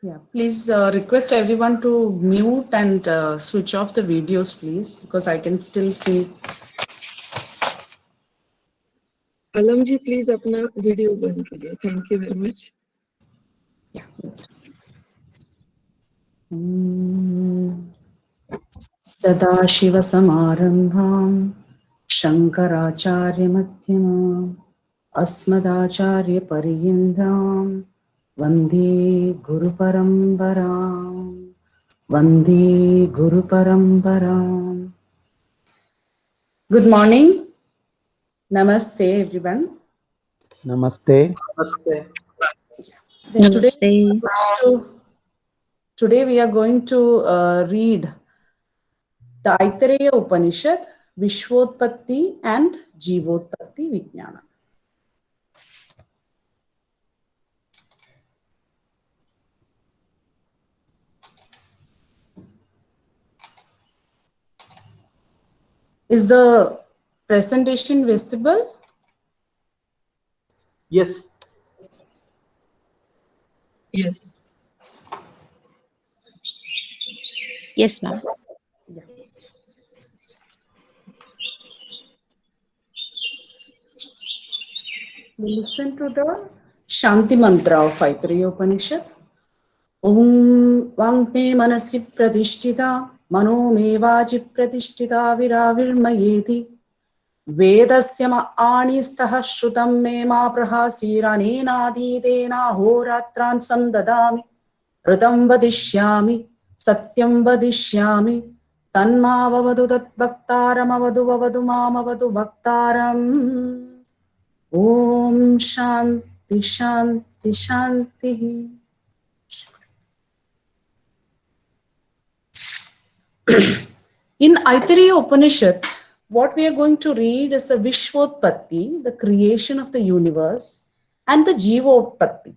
Yeah, please request everyone to mute and switch off the videos, please, because I can still see. अलम जी please अपना video बंद कीजिए. Thank you very much. सदाशिवसमारम्भां शङ्कराचार्यमध्यमाम् अस्मदाचार्यपर्यन्तां वन्दे गुरुपरम्पराम्. Vande Guru Paramparam. Good morning. Namaste, everyone. Namaste. Then Namaste. today we are going to read the Aitareya Upanishad, Vishwotpatti and Jivotpatti Vijnana. Is the presentation visible? Yes. Yes. Yes, ma'am. Yeah. We listen to the Shanti Mantra of Aitareya Upanishad. Om Vangme Manasi Pradishtita Mano Me Vaji Pratishthita Viravirmayeti Vedasya Ma'anistah Shrutam Me Ma Prahasira Dena Horatran Sandadami Ritam Vadishyami Satyam Vadishyami Tanma Vavadu Tat Bhaktaram Avadu Vavadu Mam Avadu Bhaktaram. Om Shanti Shanti Shanti. In Aitareya Upanishad, what we are going to read is the Vishwotpatti, the creation of the universe, and the Jivotpatti,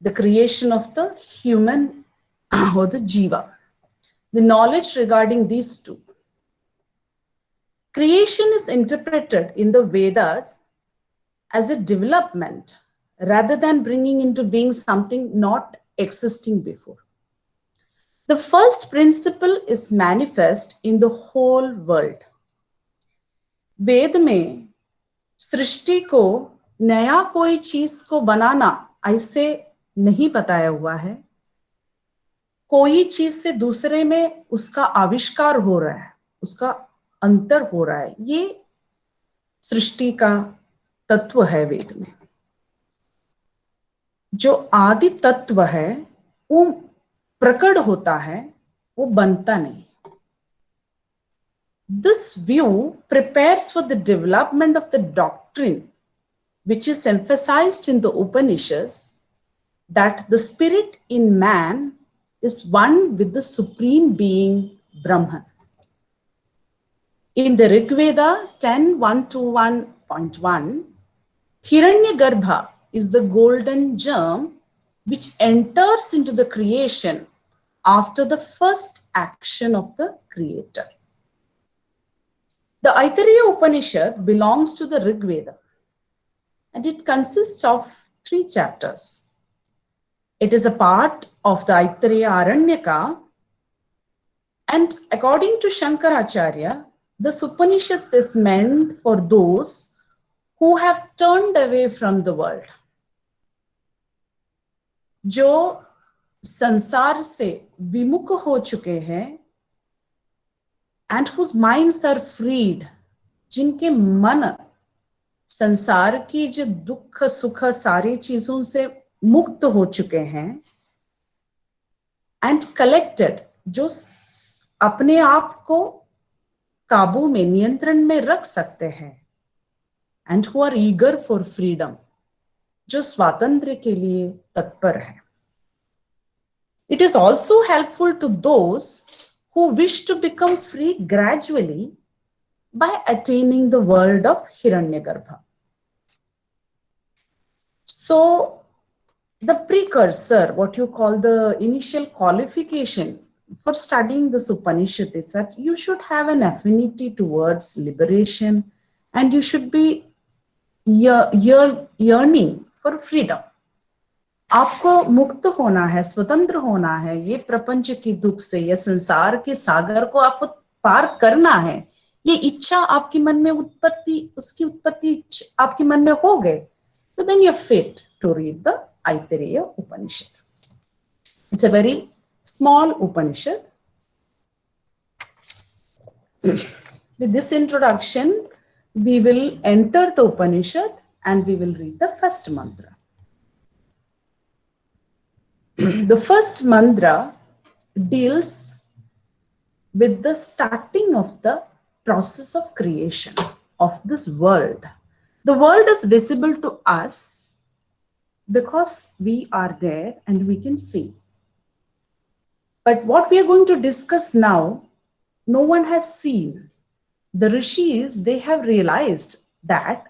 the creation of the human or the Jiva. The knowledge regarding these two. Creation is interpreted in the Vedas as a development rather than bringing into being something not existing before. The first principle is manifest in the whole world. वेद में सृष्टि को नया कोई चीज को बनाना ऐसे नहीं बताया हुआ है. कोई चीज से दूसरे में उसका आविष्कार हो रहा है, उसका अंतर हो रहा है. ये सृष्टि का तत्व है वेद में. जो आदि तत्व है वो प्रकट होता है, वो बनता नहीं. This view prepares for the development of the doctrine, which is emphasized in the Upanishads, that the spirit in man is one with the supreme being Brahman. In the Rig Veda 10.121.1, Hiranyagarbha is the golden germ which enters into the creation after the first action of the creator. The Aitareya Upanishad belongs to the Rig Veda and it consists of 3 chapters. It is a part of the Aitareya Aranyaka, and according to Shankaracharya, this Upanishad is meant for those who have turned away from the world. जो संसार से विमुख हो चुके हैं and whose minds are freed, जिनके मन संसार की जो दुख सुख सारी चीजों से मुक्त हो चुके हैं, and collected, जो अपने आप को काबू में नियंत्रण में रख सकते हैं, and who are eager for freedom, जो स्वातंत्र्य के लिए तत्पर है. It is also helpful to those who wish to become free gradually by attaining the world of Hiranyagarbha. So, the precursor, what you call the initial qualification for studying this Upanishad is that you should have an affinity towards liberation and you should be yearning for freedom. आपको मुक्त होना है, स्वतंत्र होना है, ये प्रपंच के दुख से या संसार के सागर को आपको पार करना है, ये इच्छा आपके मन में उसकी उत्पत्ति आपके मन में हो गए, तो then you're fit to read the Aitareya Upanishad. It's a very small Upanishad. With this introduction, we will enter the Upanishad and we will read the first mantra. The first mantra deals with the starting of the process of creation of this world. The world is visible to us because we are there and we can see. But what we are going to discuss now, no one has seen. The rishis, they have realized that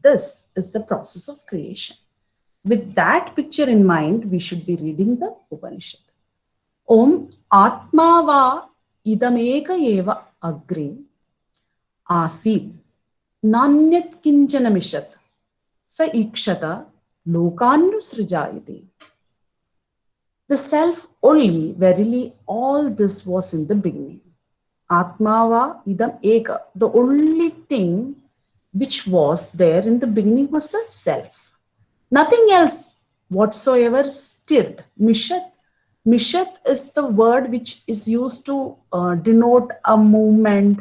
this is the process of creation. With that picture in mind, we should be reading the Upanishad. Om Atma va idameka eva agre asid nanyat kinchana mishat sa ikshata lokanu srijayate. The self only, verily, all this was in the beginning. Atma va idam eka, the only thing which was there in the beginning was the self. Nothing else whatsoever stirred. Mishat. Mishat is the word which is used to denote a movement,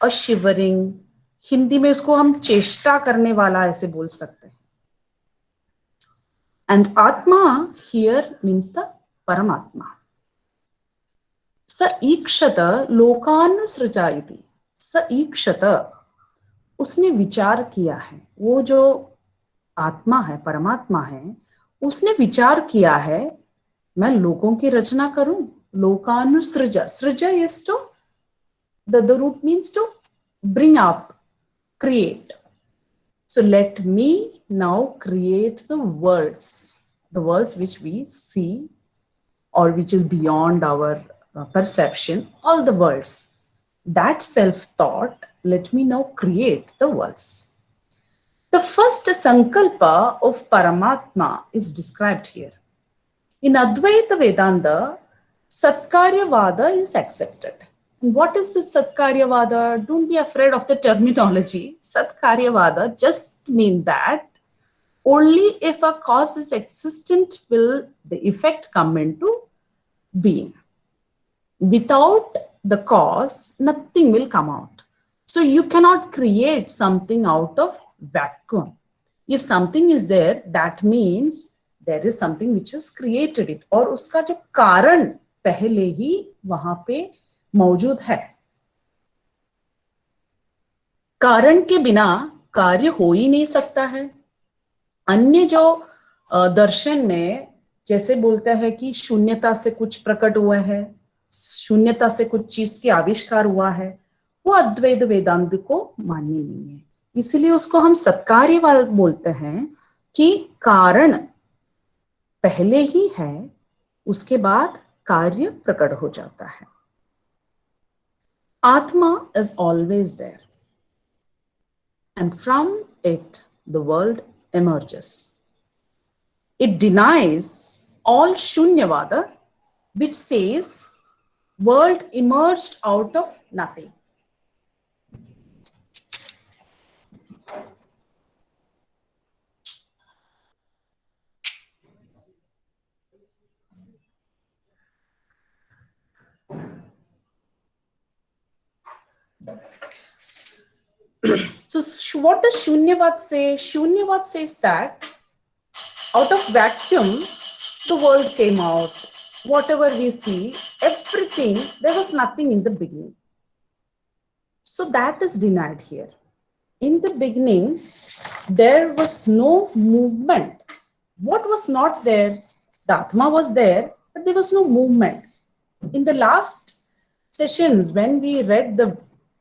a shivering. Hindi में उसको हम चेष्टा करने वाला ऐसे बोल सकते हैं. And Atma here means the Paramatma. Sa ikshata lokanu srijayati. Sa ikshata, उसने विचार किया है. वो जो आत्मा है, परमात्मा है, उसने विचार किया है मैं लोगों की रचना करूं. लोकानुसृजा. सृजा is to, the root means to bring up, create. So let me now create the worlds which we see or which is beyond our perception, all the worlds. That self-thought, let me now create the worlds. The first Sankalpa of Paramatma is described here. In Advaita Vedanta, Satkaryavada is accepted. And what is the Satkaryavada? Don't be afraid of the terminology. Satkaryavada just means that only if a cause is existent will the effect come into being. Without the cause, nothing will come out. So you cannot create something out of vacuum. If something is there, that means there is something which has created it. और उसका जो कारण पहले ही वहां पे मौजूद है. कारण के बिना कार्य हो ही नहीं सकता है. अन्य जो दर्शन में जैसे बोलता है कि शून्यता से कुछ प्रकट हुआ है, शून्यता से कुछ चीज के आविष्कार हुआ है, वो अद्वैत वेदांत को मान्य नहीं है. इसलिए उसको हम सत्कार्यवाद बोलते हैं कि कारण पहले ही है, उसके बाद कार्य प्रकट हो जाता है. आत्मा is always there and from it the world emerges. It denies all Shunyavada, which says world emerged out of nothing. So what does Shunyavad say? Shunyavad says that out of vacuum, the world came out. Whatever we see, everything, there was nothing in the beginning. So that is denied here. In the beginning, there was no movement. What was not there? The Atma was there, but there was no movement. In the last sessions, when we read the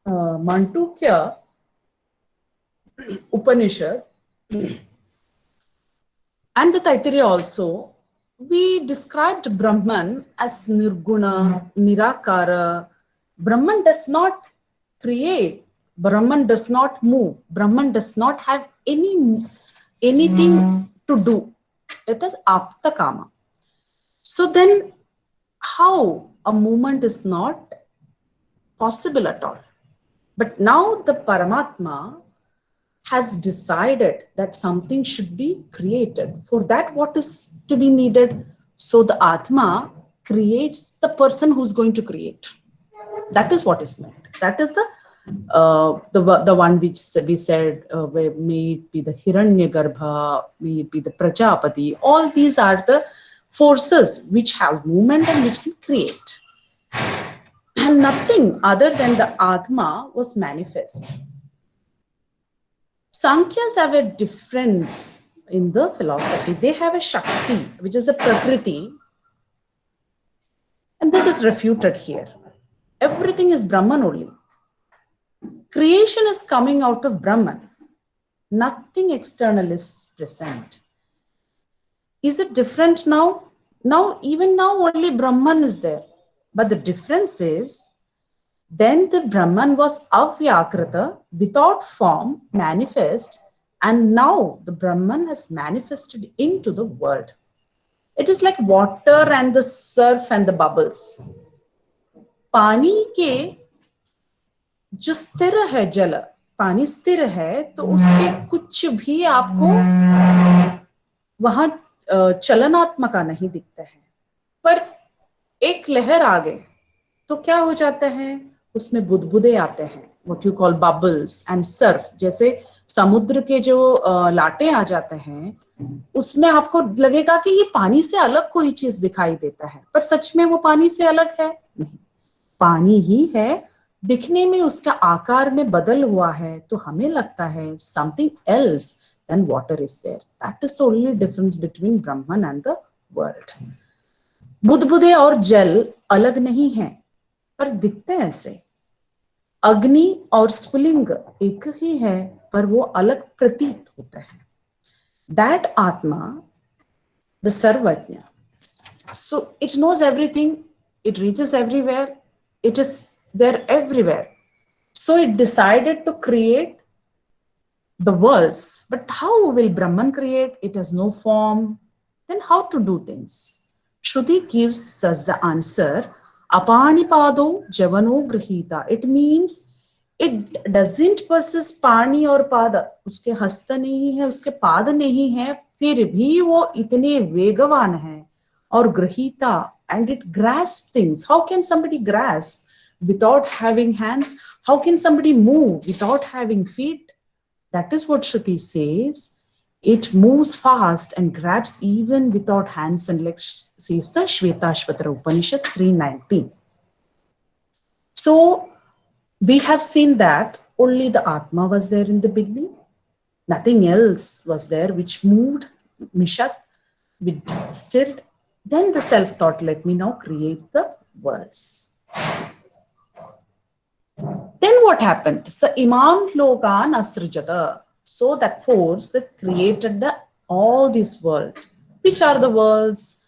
Mandukya Upanishad and the Taittiriya also, we described Brahman as Nirguna, Nirakara. Brahman does not create. Brahman does not move. Brahman does not have anything to do. It is apta kama. So then how a movement is not possible at all. But now the Paramatma has decided that something should be created. For that, what is to be needed? So the Atma creates the person who's going to create. That is what is meant. That is the one which we said, where may it be the Hiranyagarbha, may it be the Prajapati. All these are the forces which have movement and which can create. And nothing other than the Atma was manifest. Sankhya's have a difference in the philosophy. They have a Shakti, which is a Prakriti. And this is refuted here. Everything is Brahman only. Creation is coming out of Brahman. Nothing external is present. Is it different now? Even now only Brahman is there. But the difference is, then the Brahman was avyakrita, without form, manifest, and now the Brahman has manifested into the world. It is like water and the surf and the bubbles. पानी के जो स्थिर है जल, पानी स्थिर है तो उसके कुछ भी आपको वहां चलनात्मक नहीं दिखता है, पर एक लहर आ गए तो क्या हो जाता है, उसमें बुदबुदे आते हैं, what you call bubbles and surf. जैसे समुद्र के जो लाटे आ जाते हैं, उसमें आपको लगेगा कि ये पानी से अलग कोई चीज दिखाई देता है, पर सच में वो पानी से अलग है नहीं, पानी ही है, दिखने में उसका आकार में बदल हुआ है तो हमें लगता है something else than water is there. That is the only difference between Brahman and the world. बुदबुदे और जल अलग नहीं है, पर दिखते हैं ऐसे. अग्नि और स्फुलिंग एक ही है, पर वो अलग प्रतीत होता है. That Atma, the Sarvajna, so it knows everything, it reaches everywhere, it is there everywhere. So it decided to create the worlds. But how will Brahman create? It has no form. Then how to do things? Shruti gives us the answer. Apanipado javano grihita. It means it doesn't possess pani or pada. उसके हस्त नहीं है, उसके पाद नहीं है, फिर भी वो इतने वेगवान है और ग्रहीता, and it grasps things. How can somebody grasp without having hands? How can somebody move without having feet? That is what Shruti says. It moves fast and grabs even without hands and legs, says the Shvetashvatara Upanishad 3:19. So we have seen that only the Atma was there in the beginning. Nothing else was there which moved, mishat, which stirred. Then the self thought, let me now create the worlds. Then what happened? So Imam Lokan Asrijata. So that force that created all this world. Which are the worlds?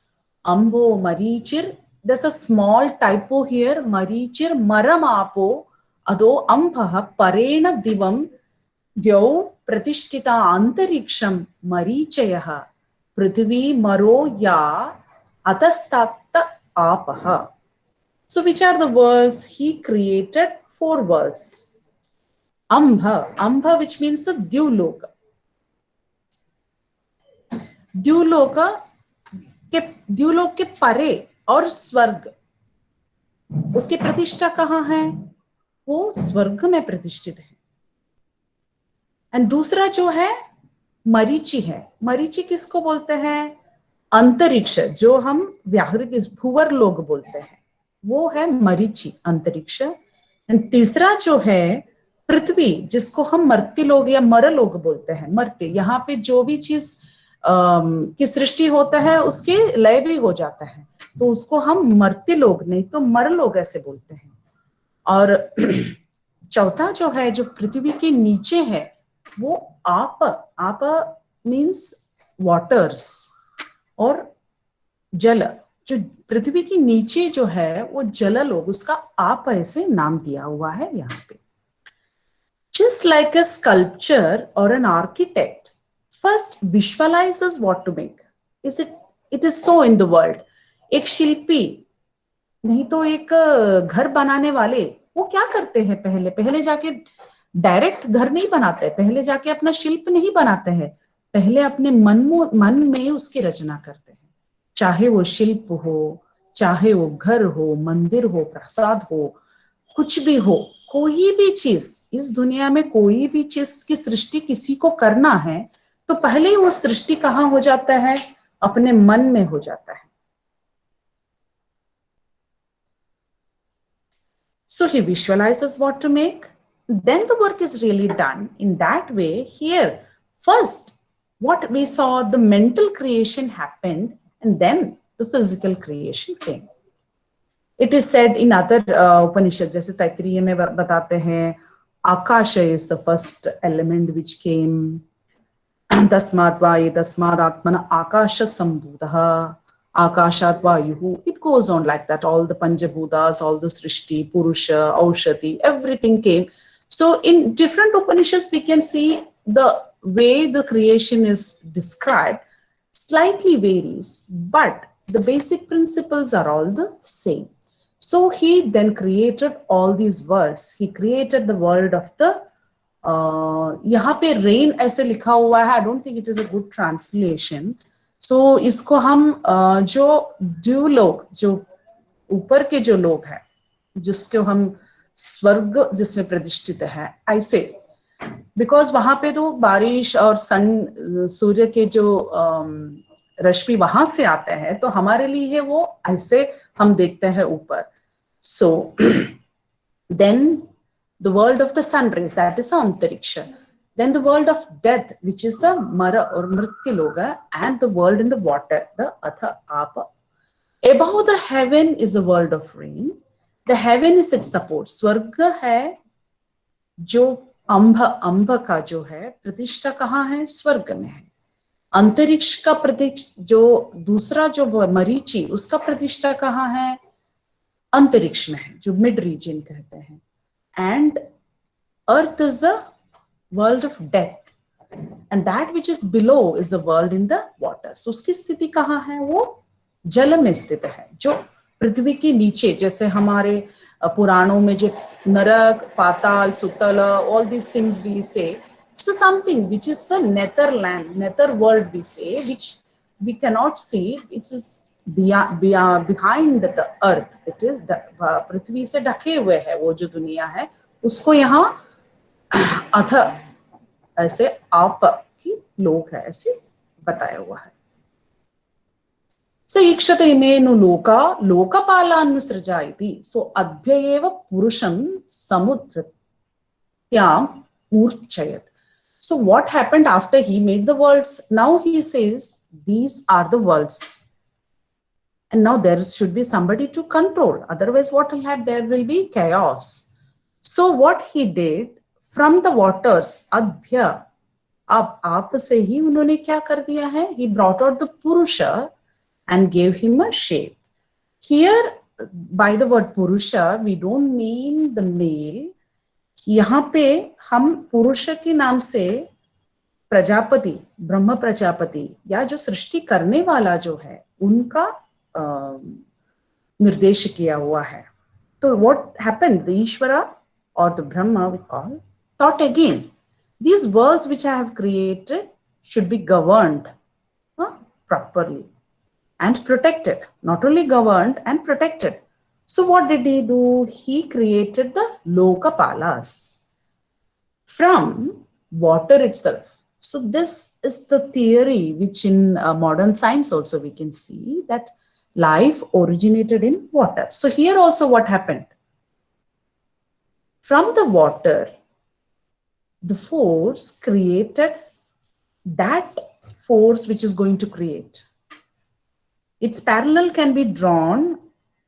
Ambo, Marichir. There's a small typo here. Marichir, Maramapo, Ado Ampaha, Parena Divam, Dyau, Pratishtita Antariksham, Marichayaha, Prithvi, Maro, Ya, Atastatta Apaha. So which are the worlds? He created 4 worlds. Ambha, which means the Dyuloka. द्यूलोक के परे और स्वर्ग, उसकी प्रतिष्ठा कहाँ है? वो स्वर्ग में प्रतिष्ठित है. एंड दूसरा जो है मरीचि है. मरीचि किसको बोलते हैं? अंतरिक्ष, जो हम व्याहृत भूवर लोग बोलते हैं, वो है मरीचि, अंतरिक्ष. एंड तीसरा जो है पृथ्वी, जिसको हम मर्त्य लोग या मर लोग बोलते हैं. मर्त्य, यहाँ पे जो भी चीज की सृष्टि होता है उसके लय भी हो जाता है, तो उसको हम मर्त्य लोग नहीं तो मर लोग ऐसे बोलते हैं. और चौथा जो है, जो पृथ्वी के नीचे है, वो आप मीन्स वाटर्स और जल. जो पृथ्वी के नीचे जो है वो जल लोग, उसका आप ऐसे नाम दिया हुआ है यहाँ पे. Just like a sculpture or an architect first visualizes what to make. It is so in the world. एक शिल्पी नहीं तो एक घर बनाने वाले वो क्या करते हैं, पहले जाके डायरेक्ट घर नहीं बनाते, पहले जाके अपना शिल्प नहीं बनाते हैं, पहले अपने मन में उसकी रचना करते हैं। चाहे वो शिल्प हो, चाहे वो घर हो, मंदिर हो, प्रसाद हो, कुछ भी हो, कोई भी चीज इस दुनिया में, कोई भी चीज की सृष्टि किसी को करना है तो पहले ही वो सृष्टि कहाँ हो जाता है, अपने मन में हो जाता है। So he visualizes what to make, then the work is really done. In that way, here, first, what we saw, the mental creation happened, and then the physical creation came. It is said in other Upanishads, जैसे तैत्तिरीय में बताते हैं, Akasha is the first element which came. Tasmad vaye tasmad atmana akasha sambhudah. Akashat vayuhu. It goes on like that. All the Panjabhutas, all the Srishti, Purusha, Aushati, everything came. So in different Upanishads, we can see the way the creation is described slightly varies, but the basic principles are all the same. So he then created all these worlds. He created the world of the यहाँ पे rain ऐसे लिखा हुआ है, I don't think it is a good translation. So इसको हम जो due लोग, जो ऊपर के जो लोग हैं, जिसको हम स्वर्ग जिसमें प्रतिष्ठित है, ऐसे, बिकॉज वहां पे तो बारिश और सन, सूर्य के जो रश्मि वहां से आते हैं, तो हमारे लिए वो ऐसे हम देखते हैं ऊपर। So then the world of the sun rays, that is antariksha. Then the world of death, which is a mara or mrityaloka, and the world in the water, the atha apa. Above the heaven is the world of rain. The heaven is its support. Swarga hai, जो अंब का जो है प्रतिष्ठा कहाँ है, स्वर्ग में है। अंतरिक्ष का जो दूसरा जो मरीचि, उसका प्रतिष्ठा कहाँ है, अंतरिक्ष में है, जो मिड रीजन कहते हैं। And earth is the world of death, and that which is below is the world in the water. So उसकी स्थिति कहाँ है, वो जल में स्थित है, जो पृथ्वी के नीचे, जैसे हमारे पुराणों में जो नरक, पाताल, सुतल, all these things we say. So something which is the nether land, nether world we say, which we cannot see, it is behind the earth. It is पृथ्वी से ढके हुए है वो जो दुनिया है, उसको यहाँ अथ ऐसे आप की लोक है, ऐसे बताया हुआ है। स ईक्षत इमेनु लोका लोकपालानुसृजा इति। सो अभ्यएव पुरुषं समुद्रत्याम मूर्छयत। So what happened after he made the worlds? Now he says these are the worlds. And now there should be somebody to control. Otherwise, what will happen? There will be chaos. So what he did from the waters, Adbhya, अब आप से ही उन्होंने क्या कर दिया है? He brought out the Purusha and gave him a shape. Here, by the word Purusha, we don't mean the male. यहाँ पे हम पुरुष के नाम से प्रजापति, ब्रह्म प्रजापति या जो सृष्टि करने वाला जो है, उनका निर्देश किया हुआ है। तो what happened? The Ishvara or the Brahma we call thought again, these worlds which I have created should be governed properly and protected. Not only governed and protected. So what did he do? He created the Lokapalas from water itself. So this is the theory which in modern science also we can see that life originated in water. So here also what happened? From the water, the force created that force which is going to create. Its parallel can be drawn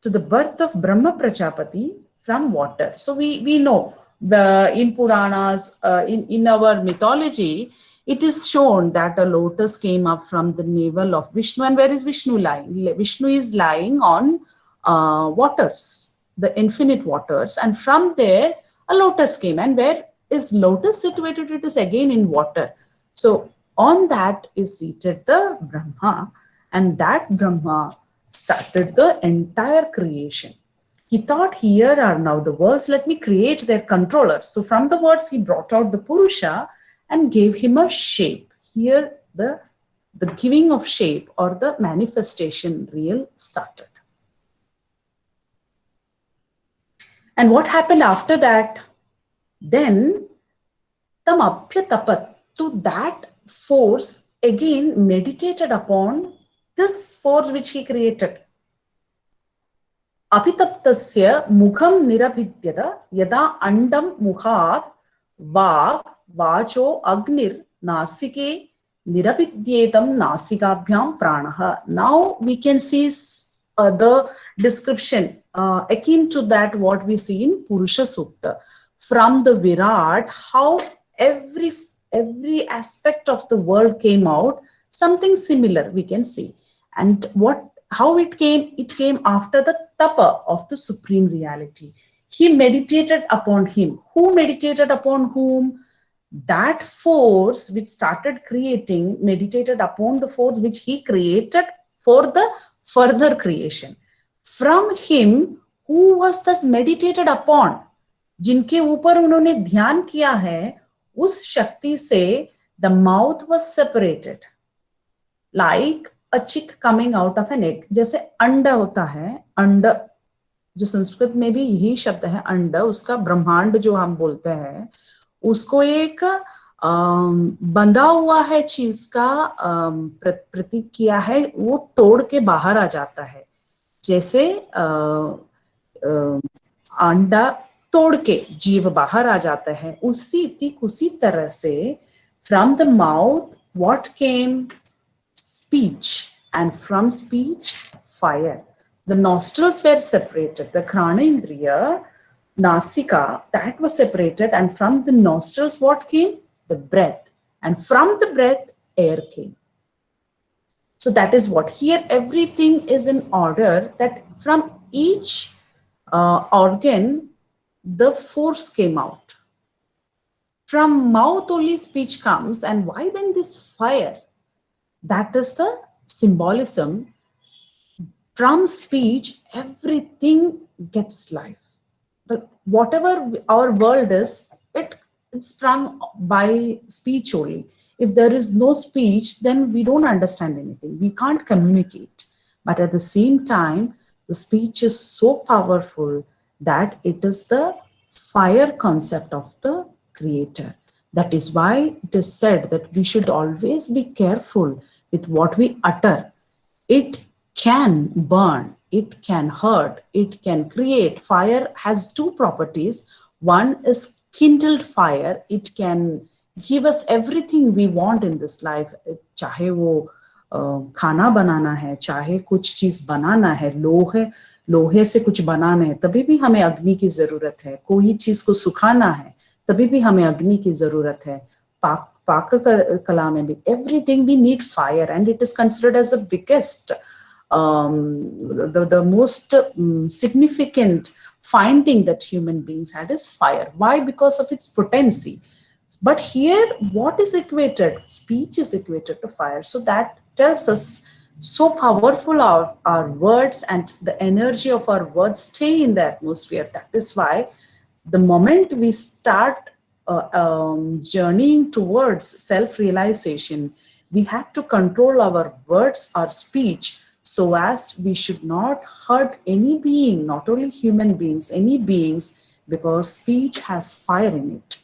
to the birth of Brahma Prajapati from water. So we know in Puranas, in our mythology, it is shown that a lotus came up from the navel of Vishnu. And where is Vishnu lying? Vishnu is lying on waters, the infinite waters. And from there, a lotus came. And where is lotus situated? It is again in water. So on that is seated the Brahma. and that Brahma started the entire creation. He thought, here are now the worlds, let me create their controllers. So from the words, he brought out the Purusha and gave him a shape. Here, the giving of shape or the manifestation real started. And what happened after that? Then, Tamapya Tapat, to that force, again meditated upon this force which he created. Apitaptasya mukham nirabhidyata yada andam mukhat va vacho agnir nasike nirabhidyetam nasikabhyam pranaha. Now we can see the description akin to that what we see in Purusha Sukta. From the Virat, how every aspect of the world came out, something similar we can see. And how it came after the tapa of the supreme reality. He meditated upon him. Who meditated upon whom? That force which started creating meditated upon the force which he created for the further creation. From him, who was thus meditated upon, जिनके ऊपर उन्होंने ध्यान किया है, उस शक्ति से the mouth was separated like a chick coming out of an egg. जैसे अंडा होता है, अंडा जो संस्कृत में भी यही शब्द है अंडा, उसका ब्रह्मांड जो हम बोलते हैं, उसको एक बंधा हुआ है चीज का प्रतीक किया है, वो तोड़ के बाहर आ जाता है. जैसे अंडा तोड़ के जीव बाहर आ जाता है, उसी तरह से from the mouth what came? Speech, and from speech fire. The nostrils were separated, the Kranendriya, Nasika, that was separated, and from the nostrils what came? The breath, and from the breath air came. So that is what here everything is in order, that from each organ the force came out. From mouth only speech comes, and why then this fire? That is the symbolism. From speech, everything gets life. But whatever our world is, it's sprung by speech only. If there is no speech, then we don't understand anything. We can't communicate. But at the same time, the speech is so powerful that it is the fire concept of the creator. That is why it is said that we should always be careful with what we utter. It can burn, it can hurt, it can create. Fire has two properties. One is kindled fire. It can give us everything we want in this life. चाहे वो खाना बनाना है, चाहे कुछ चीज बनाना है, लोहे से कुछ बनाना है, तभी भी हमें अग्नि की जरूरत है. कोई चीज को सुखाना है, तभी भी हमें अग्नि की जरूरत है. पाक कला में भी everything we need fire, and it is considered as the biggest, the most significant finding that human beings had is fire. Why? Because of its potency. But here, what is equated? Speech is equated to fire. So that tells us so powerful our words, and the energy of our words stay in the atmosphere. That is why the moment we start journeying towards self-realization, we have to control our words, our speech, so as we should not hurt any being, not only human beings, any beings, because speech has fire in it.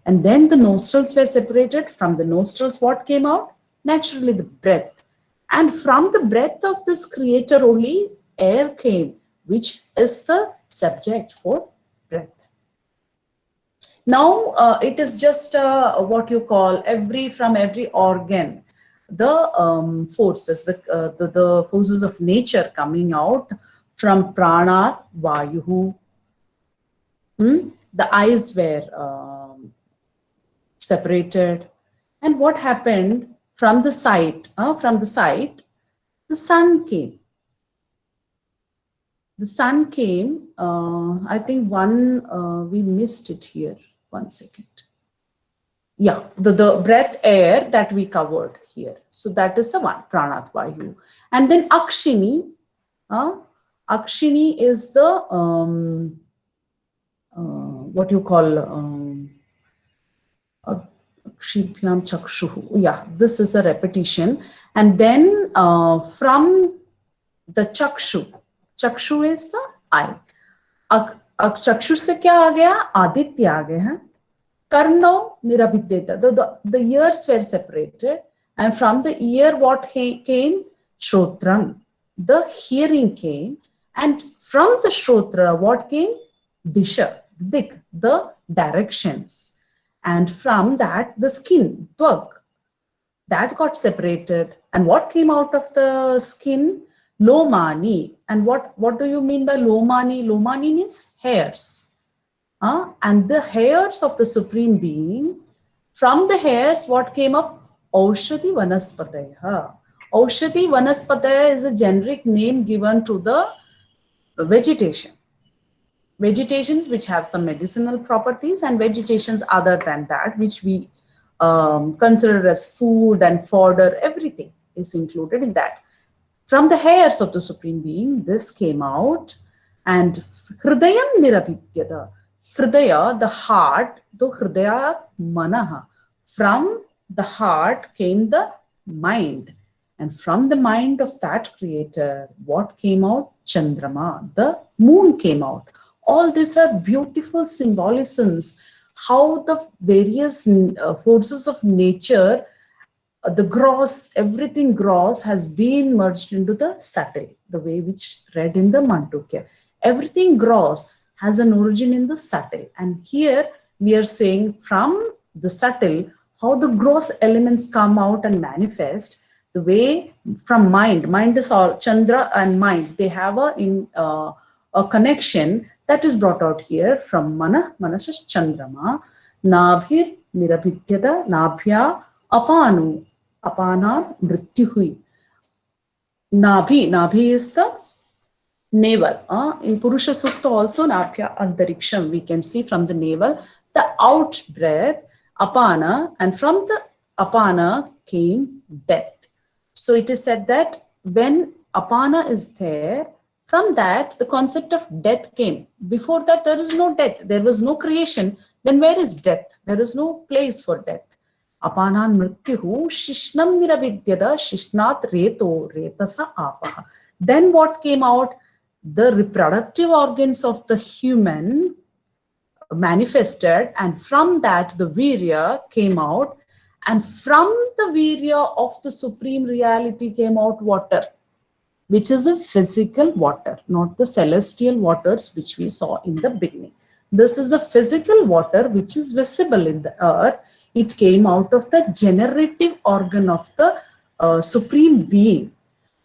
And then the nostrils were separated. From the nostrils, what came out? Naturally, the breath. And from the breath of this creator only, air came, which is the subject for breath. Now, it is just what you call from every organ, the forces, the forces of nature coming out from pranat, vayuhu. The eyes were separated. And what happened? From the sight, the sun came. The sun came. I think we missed it here. 1 second. Yeah, the breath air that we covered. here. So that is the one, Pranat Vayu. And then Akshini. Akshini is the, what you call, Kshipyam Chakshuhu. Yeah, this is a repetition. And then from the Chakshu is the eye. Chakshu se kya aa gaya? Aditya aa gaya. Karno nirabidyeta. The ears were separated. And from the ear, what came? Shrotram. The hearing came. And from the Shrotra, what came? Disha, dik, the directions. And from that, the skin, tvag, that got separated. And what came out of the skin? Lomani. And what do you mean by Lomani? Lomani means hairs. And the hairs of the Supreme Being, from the hairs, what came up? Aushadhi Vanaspataya. Aushadhi Vanaspataya is a generic name given to the vegetation. Vegetations which have some medicinal properties, and vegetations other than that, which we consider as food and fodder, everything is included in that. From the hairs of the Supreme Being, this came out. And Hridayam Nirabidyada. Hridaya, the heart, the Hridaya Manaha. From the heart came the mind. And from the mind of that creator, what came out? Chandrama, the moon came out. All these are beautiful symbolisms, how the various forces of nature, the gross, everything gross has been merged into the subtle, the way which read in the Mandukya. Everything gross has an origin in the subtle. And here we are saying from the subtle, how the gross elements come out and manifest, the way from mind is all Chandra and mind, they have a connection that is brought out here from Manasas Chandrama, Nabhir Nirabhidyada, Nabhya Apanu, Apana Mrityuhui. Nabhi is the navel. In Purusha Sukta also, Nabhya Antariksham, we can see from the navel, the out breath, Apana, and from the Apana came death. So it is said that when Apana is there, from that the concept of death came. Before that there is no death, there was no creation. Then where is death? There is no place for death. Apanan mrityuhu shishnam niravidyada shishnat reto retasa apaha. Then what came out? The reproductive organs of the human manifested, and from that the virya came out. And from the virya of the Supreme Reality came out water, which is a physical water, not the celestial waters which we saw in the beginning. This is a physical water which is visible in the earth. It came out of the generative organ of the Supreme Being.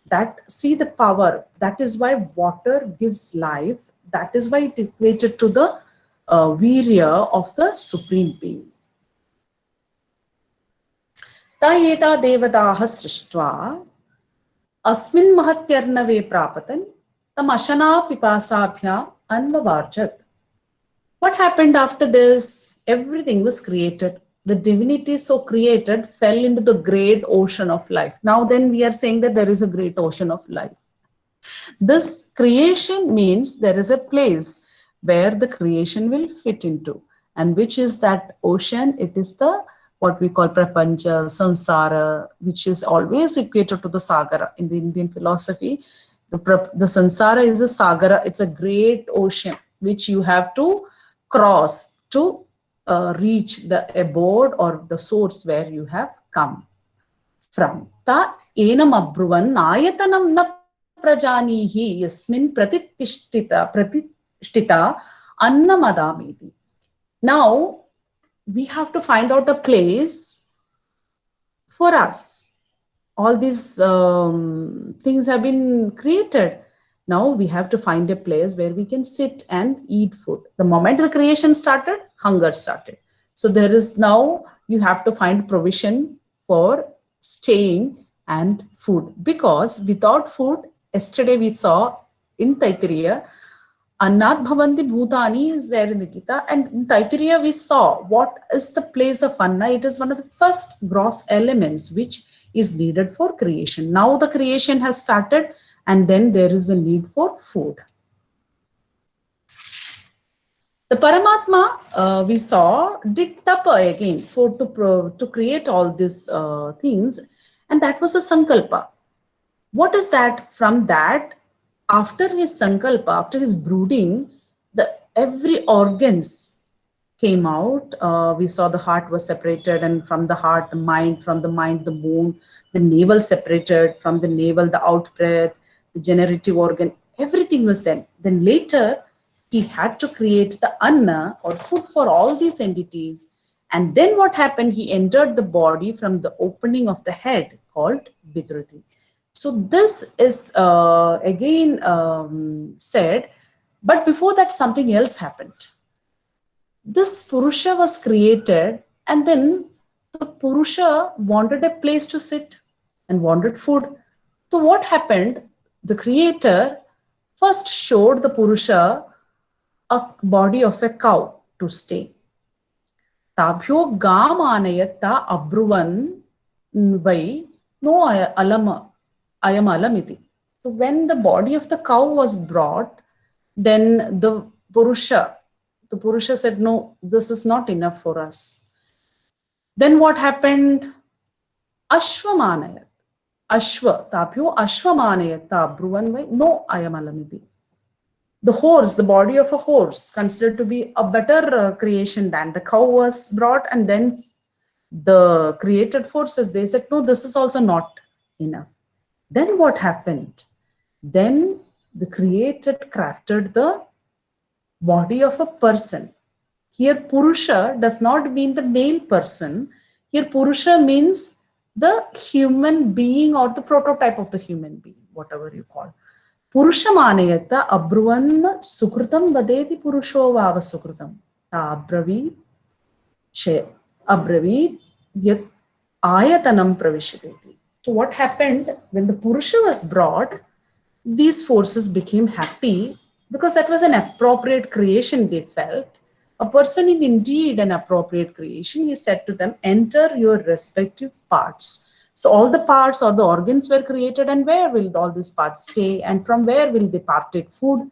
That, see the power, that is why water gives life. That is why it is equated to the virya of the Supreme Being. Tayeta devadaha srishtva asmin mahatyarnave prapatan tam ashana pipasabhya anvavarjat. What happened after this? Everything was created. The divinity so created fell into the great ocean of life. Now then we are saying that there is a great ocean of life. This creation means there is a place where the creation will fit into. And which is that ocean? It is the what we call prapancha, samsara, which is always equated to the sagara. In the Indian philosophy, the samsara is a sagara. It's a great ocean which you have to cross to reach the abode or the source where you have come from. Ta enam abruvan ayatanam na prajanihi yasmin pratishtita annamadamiti. Now we have to find out a place for us. All these things have been created. Now we have to find a place where we can sit and eat food. The moment the creation started, hunger started. So there is now, you have to find provision for staying and food. Because without food, yesterday we saw in Taittiriya, Annat Bhavanti Bhutani is there in the Gita, and in Taittiriya we saw what is the place of Anna. It is one of the first gross elements which is needed for creation. Now the creation has started, and then there is a need for food. The Paramatma, we saw, did tapa again to create all these things, and that was a sankalpa. What is that? From that, after his sankalpa, after his brooding, every organs came out. We saw the heart was separated, and from the heart, the mind, from the mind, the bone, the navel separated, from the navel, the out breath, the generative organ, everything was then. Then later, he had to create the anna or food for all these entities. And then what happened? He entered the body from the opening of the head called Vidruti. So this is again said, but before that something else happened. This Purusha was created, and then the Purusha wanted a place to sit and wanted food. So what happened? The creator first showed the Purusha a body of a cow to stay. Tabhyo gam anayata abruvan vai no alam ayam alamiti. So when the body of the cow was brought, then the Purusha said, no, this is not enough for us. Then what happened? Ashwamanayat. Ashwa, Tabhyo Ashwamanayat abruvan vai no ayam alamiti. The horse, the body of a horse, considered to be a better creation than the cow, was brought, and then the created forces, they said, no, this is also not enough. Then what happened? Then the created crafted the body of a person. Here Purusha does not mean the male person. Here Purusha means the human being or the prototype of the human being, whatever you call. Purushamanayata abruvan sukrutam vadeti purusho vava sukrutam. Abravi yat ayatanam pravishadeti. So what happened when the Purusha was brought, these forces became happy because that was an appropriate creation, they felt. A person is indeed an appropriate creation. He said to them, enter your respective parts. So all the parts or the organs were created, and where will all these parts stay, and from where will they partake food?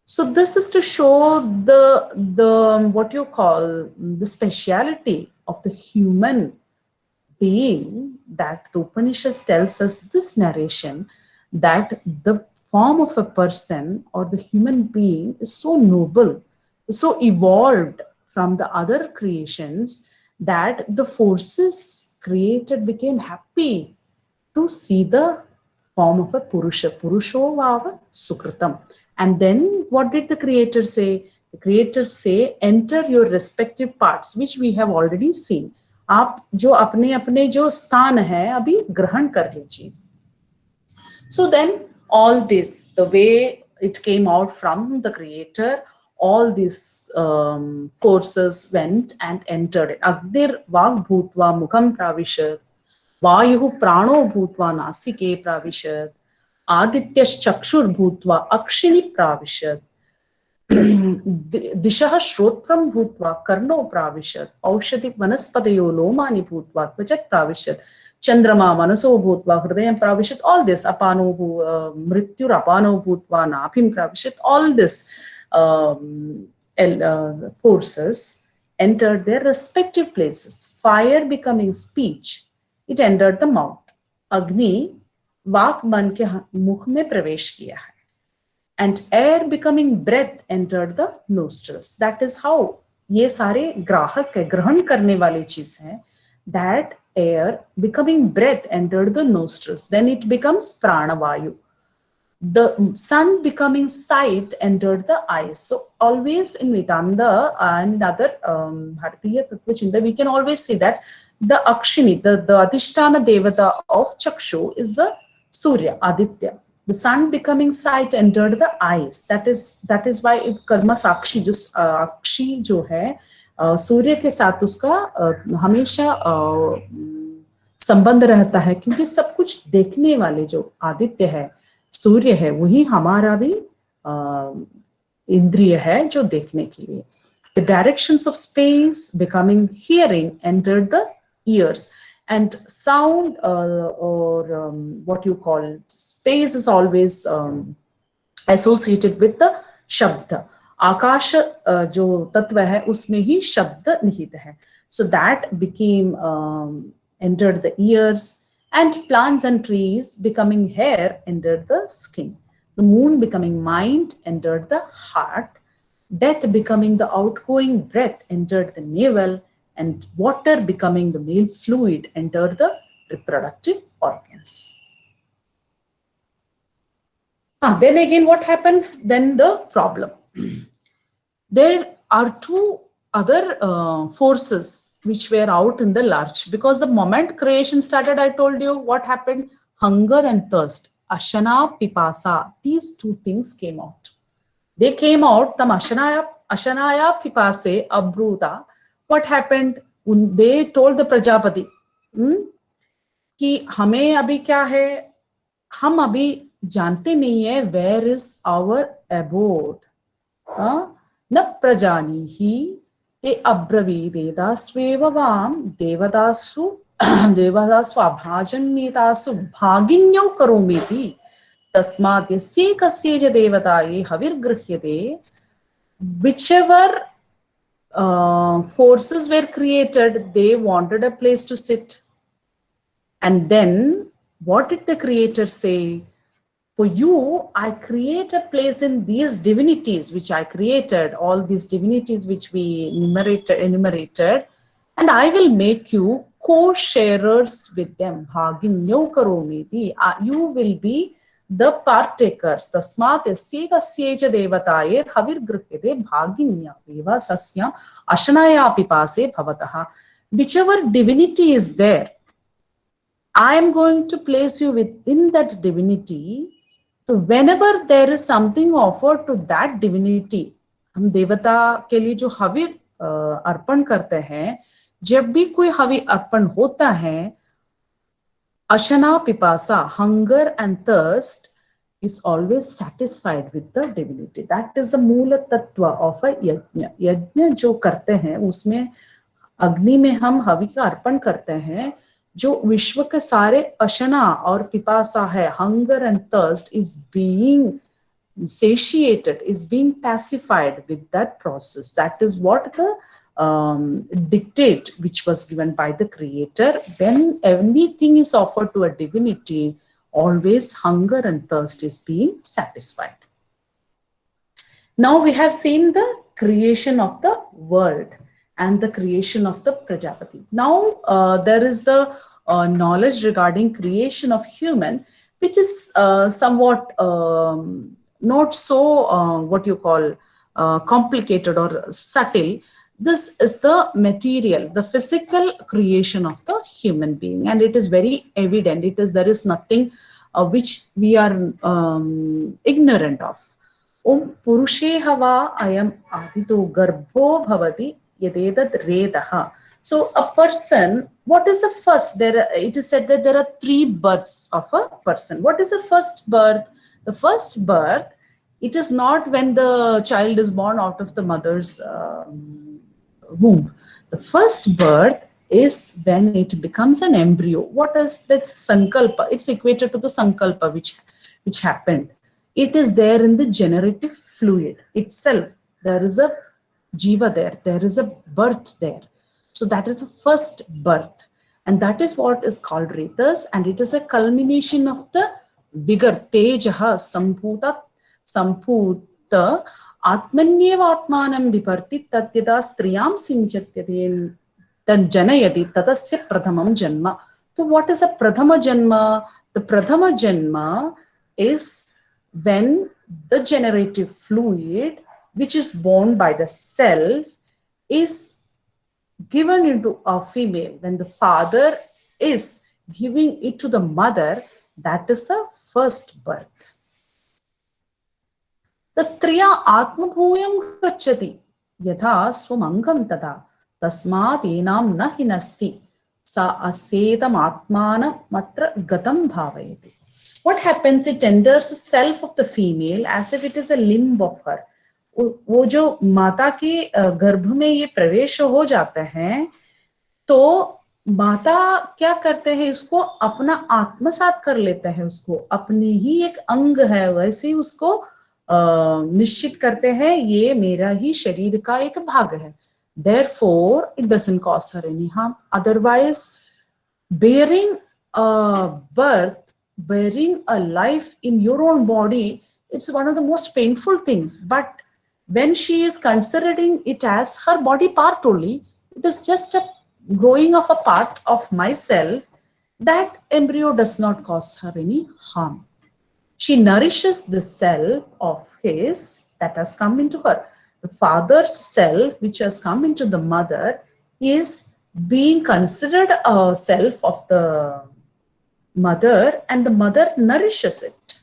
So this is to show the what you call the speciality of the human being, that the Upanishads tells us this narration, that the form of a person or the human being is so noble, so evolved from the other creations, that the forces created became happy to see the form of a Purusha. Purusho vava sukritam. And then what did the creator say? The creator say, enter your respective parts, which we have already seen. आप जो अपने अपने जो स्थान है अभी ग्रहण कर लीजिए. So then all this, the way it came out from the creator, all these forces went and entered it. Agdir vag bhutva mukham pravishad, vayuh prano bhutva nasike pravishad, adityas chakshur bhutva akshini pravishad, dishah shrotram bhutva karno pravishad, aushati vanaspatayo lomani bhutva tvachak pravishad, chandrama manaso bhutva hridayam pravishad. All this, apano mrityur apano bhutva napim pravishad, all this forces entered their respective places. Fire becoming speech, it entered the mouth. Agni वाक मन के मुख में प्रवेश किया है. And air becoming breath entered the nostrils. That is how ये सारे ग्राहक है, ग्रहण करने वाली चीज है. That air becoming breath entered the nostrils. Then it becomes pranavayu. The sun becoming sight entered the eyes. So always in Vedanta and other Bharatiya Tattva Chinta, we can always see that the Akshini, the Adhishtana Devata of Chakshu is the Surya, Aditya. The sun becoming sight entered the eyes. That is why it karma sakshi, जो अक्षी जो है सूर्य के साथ उसका हमेशा संबंध रहता है, क्योंकि सब कुछ देखने वाले जो आदित्य है, सूर्य है, वही हमारा भी इंद्रिय है जो देखने के लिए. The directions of space becoming hearing entered the ears. and sound or what you call space is always associated with the shabda. आकाश जो तत्व है उसमें ही शब्द निहित है. So that became entered the ears, and plants and trees becoming hair entered the skin. The moon becoming mind entered the heart. Death becoming the outgoing breath entered the navel, and water becoming the male fluid entered the reproductive organs. Then again, what happened? Then the problem. There are two other forces which were out in the larch, because the moment creation started, I told you what happened. Hunger and thirst, ashana, pipasa, these two things came out. They came out. Tam ashanaya pipase abruta. What happened? They told the Prajapati कि हमें अभी क्या है, हम अभी जानते नहीं है where is our abode. न प्रजानीहि ते अब्रवीदेदास्वेव वाम देवदासु अभाजन्येतासु भागिन्यौ करोमीति तस्मात् यस्यै कस्यै च देवतायै हविर्गृह्यते. Whichever forces were created, they wanted a place to sit. And then what did the creator say? For you, I create a place in these divinities which I created, all these divinities which we enumerated, and I will make you co-sharers with them. Bhaginyo karomiti. You will be the partakers. Tasmat yasye kasye cha devataye havirgruhyate bhaginya eva sasyam ashanaya pipase bhavataha. Whichever divinity is there, I am going to place you within that divinity. So whenever there is something offered to that divinity, हम देवता के लिए जो हवि अर्पण करते हैं, जब भी कोई हवि अर्पण होता है, ashana pipasa, hunger and thirst, is always satisfied with the divinity. That is the मूल तत्व of a यज्ञ. यज्ञ जो करते हैं उसमें अग्नि में हम हवि का अर्पण करते हैं, जो विश्व के सारे अशना और पिपासा है, hunger and thirst, is being satiated, is being pacified with that process. That is what the dictate which was given by the creator. When anything is offered to a divinity, always hunger and thirst is being satisfied. Now we have seen the creation of the world and the creation of the Prajapati. Now there is the knowledge regarding creation of human, which is somewhat not so what you call complicated or subtle. This is the material, the physical creation of the human being, and it is very evident. There is nothing which we are ignorant of. Om Purushe Hava Ayam Adito Garbho Bhavati Yadedat Redaha. So a person, what is the first? It is said that there are 3 births of a person. What is the first birth? The first birth, it is not when the child is born out of the mother's womb. The first birth is when it becomes an embryo. What is that sankalpa? It's equated to the sankalpa which happened. It is there in the generative fluid itself. There is a jiva there. There is a birth there. So that is the first birth. And that is what is called Retas. And it is a culmination of the vigor. Tejaha samputa atmanyeva atmanam viparti tatyada striyam sinchatyate tan janayati tatasya pradhamam janma. So what is a pradhama janma? The pradhama janma is when the generative fluid, which is born by the self, is given into a female. When the father is giving it to the mother, that is the first birth. The striya atmabhuyam gacchati yatha swamangam tada tasmat enam na hinasti sa asedam atmana matra gatam bhavayati. What happens? It enters the self of the female as if it is a limb of her. वो जो माता के गर्भ में ये प्रवेश हो जाते हैं, तो माता क्या करते हैं, इसको अपना आत्मसात कर लेते हैं, उसको अपनी ही एक अंग है वैसे ही उसको निश्चित करते हैं, ये मेरा ही शरीर का एक भाग है. Therefore, it doesn't cause her any harm. Otherwise, bearing a birth, bearing a life in your own body, it's one of the most painful things. But when she is considering it as her body part only, it is just a growing of a part of myself, that embryo does not cause her any harm. She nourishes the self of his that has come into her. The father's self, which has come into the mother, is being considered a self of the mother, and the mother nourishes it.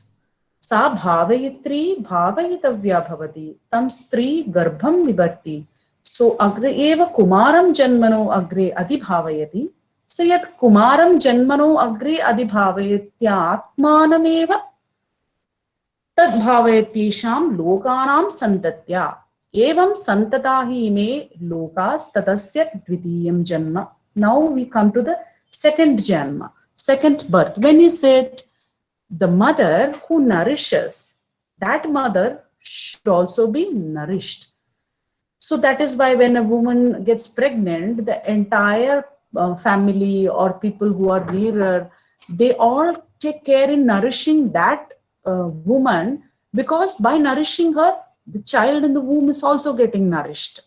Sa bhavayitri bhavayitavya bhavati tam stri garbham vivarti. So agre eva kumaram janmano agre adibhavayati. Sayat kumaram janmano agre adibhavayatyatmanameva तद्भावयतीशां लोकानां सन्तत्या एवं सन्तता हि इमे लोकास्ततस्य द्वितीयं जन्म. Now we come to the second janma, second birth. When he said the mother who nourishes, that mother should also be nourished. So that is why when a woman gets pregnant, the entire family or people who are nearer, they all take care in nourishing that woman, because by nourishing her, the child in the womb is also getting nourished.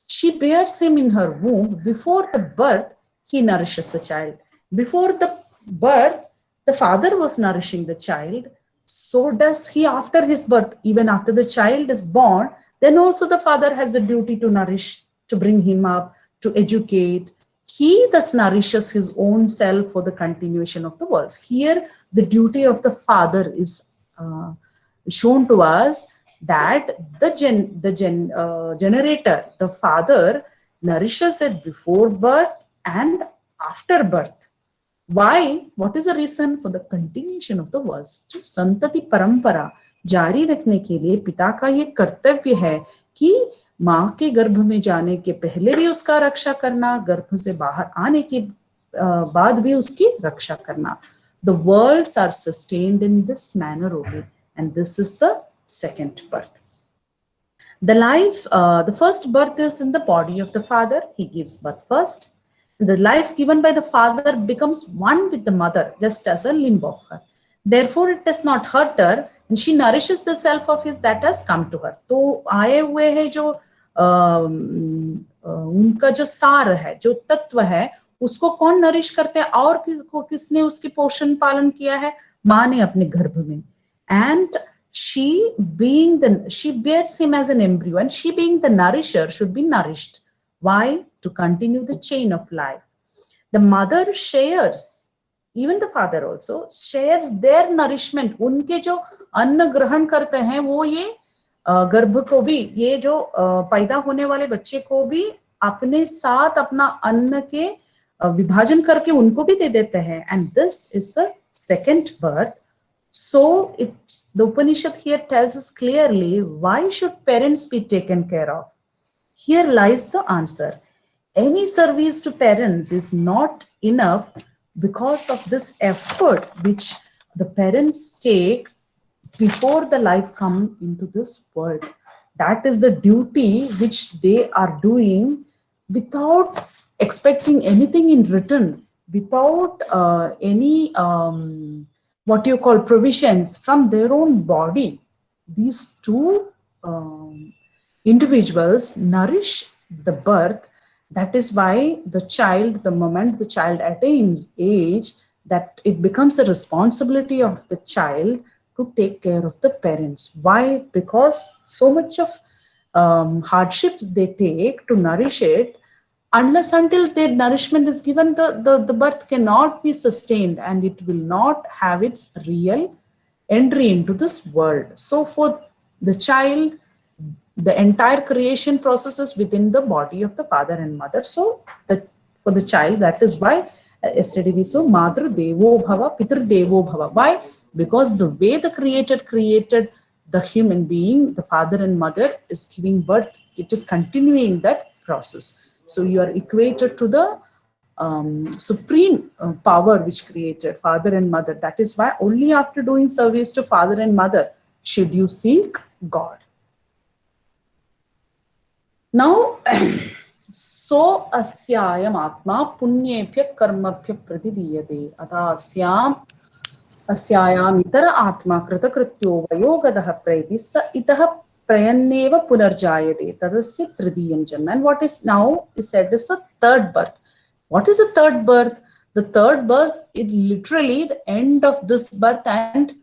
She bears him in her womb. Before the birth, he nourishes the child. Before the birth, the father was nourishing the child. So does he after his birth. Even after the child is born, then also the father has a duty to nourish, to bring him up, to educate. He thus nourishes his own self for the continuation of the world. Here, the duty of the father is shown to us, that the generator, the father, nourishes it before birth and after birth. Why? What is the reason? For the continuation of the world. जो संतति परंपरा जारी रखने के लिए पिता का ये कर्तव्य है कि माँ के गर्भ में जाने के पहले भी उसका रक्षा करना, गर्भ से बाहर आने के बाद भी उसकी रक्षा करना. The worlds are sustained in this manner only, and this is the second birth. The life, the first birth is in the body of the father. He gives birth first. The life given by the father becomes one with the mother, just as a limb of her. Therefore, it does not hurt her, and she nourishes the self of his that has come to her. तो आए हुए है जो उनका जो सार है, जो तत्व है, उसको कौन नरिश करते हैं और किसने उसकी पोषण पालन किया है? माँ ने अपने गर्भ में. And she bears him as an embryo, and she being the nourisher should be nourished. Why? To continue the chain of life. The mother shares, even the father also shares their nourishment. उनके जो अन्न ग्रहण करते हैं वो ये गर्भ को भी, ये जो पैदा होने वाले बच्चे को भी अपने साथ अपना अन्न के विभाजन करके उनको भी दे देते हैं. And this is the second birth. So the Upanishad here tells us clearly, why should parents be taken care of? Here lies the answer. Any service to parents is not enough because of this effort which the parents take before the life come into this world. That is the duty which they are doing without expecting anything in return, without any what you call provisions from their own body. These two individuals nourish the birth. That is why the child, the moment the child attains age, that it becomes the responsibility of the child to take care of the parents. Why? Because so much of hardships they take to nourish it, unless until their nourishment is given, the birth cannot be sustained and it will not have its real entry into this world. So for the child, the entire creation process is within the body of the father and mother. So for the child, that is why yesterday we saw Matru Devo Bhava, Pitru Devo Bhava. Why? Because the way the Creator created the human being, the father and mother is giving birth, it is continuing that process. So you are equated to the supreme power which created father and mother. That is why only after doing service to father and mother should you seek God. Now, so asyayam atma punyebhya karmabhya pratidiyate atha asyayam itara atma kritakrityo vayogadaha praiti sa itaha prayanneva punarjayate tadasya tridiyam janma. And what is now is said is the third birth. What is the third birth? The third birth is literally the end of this birth and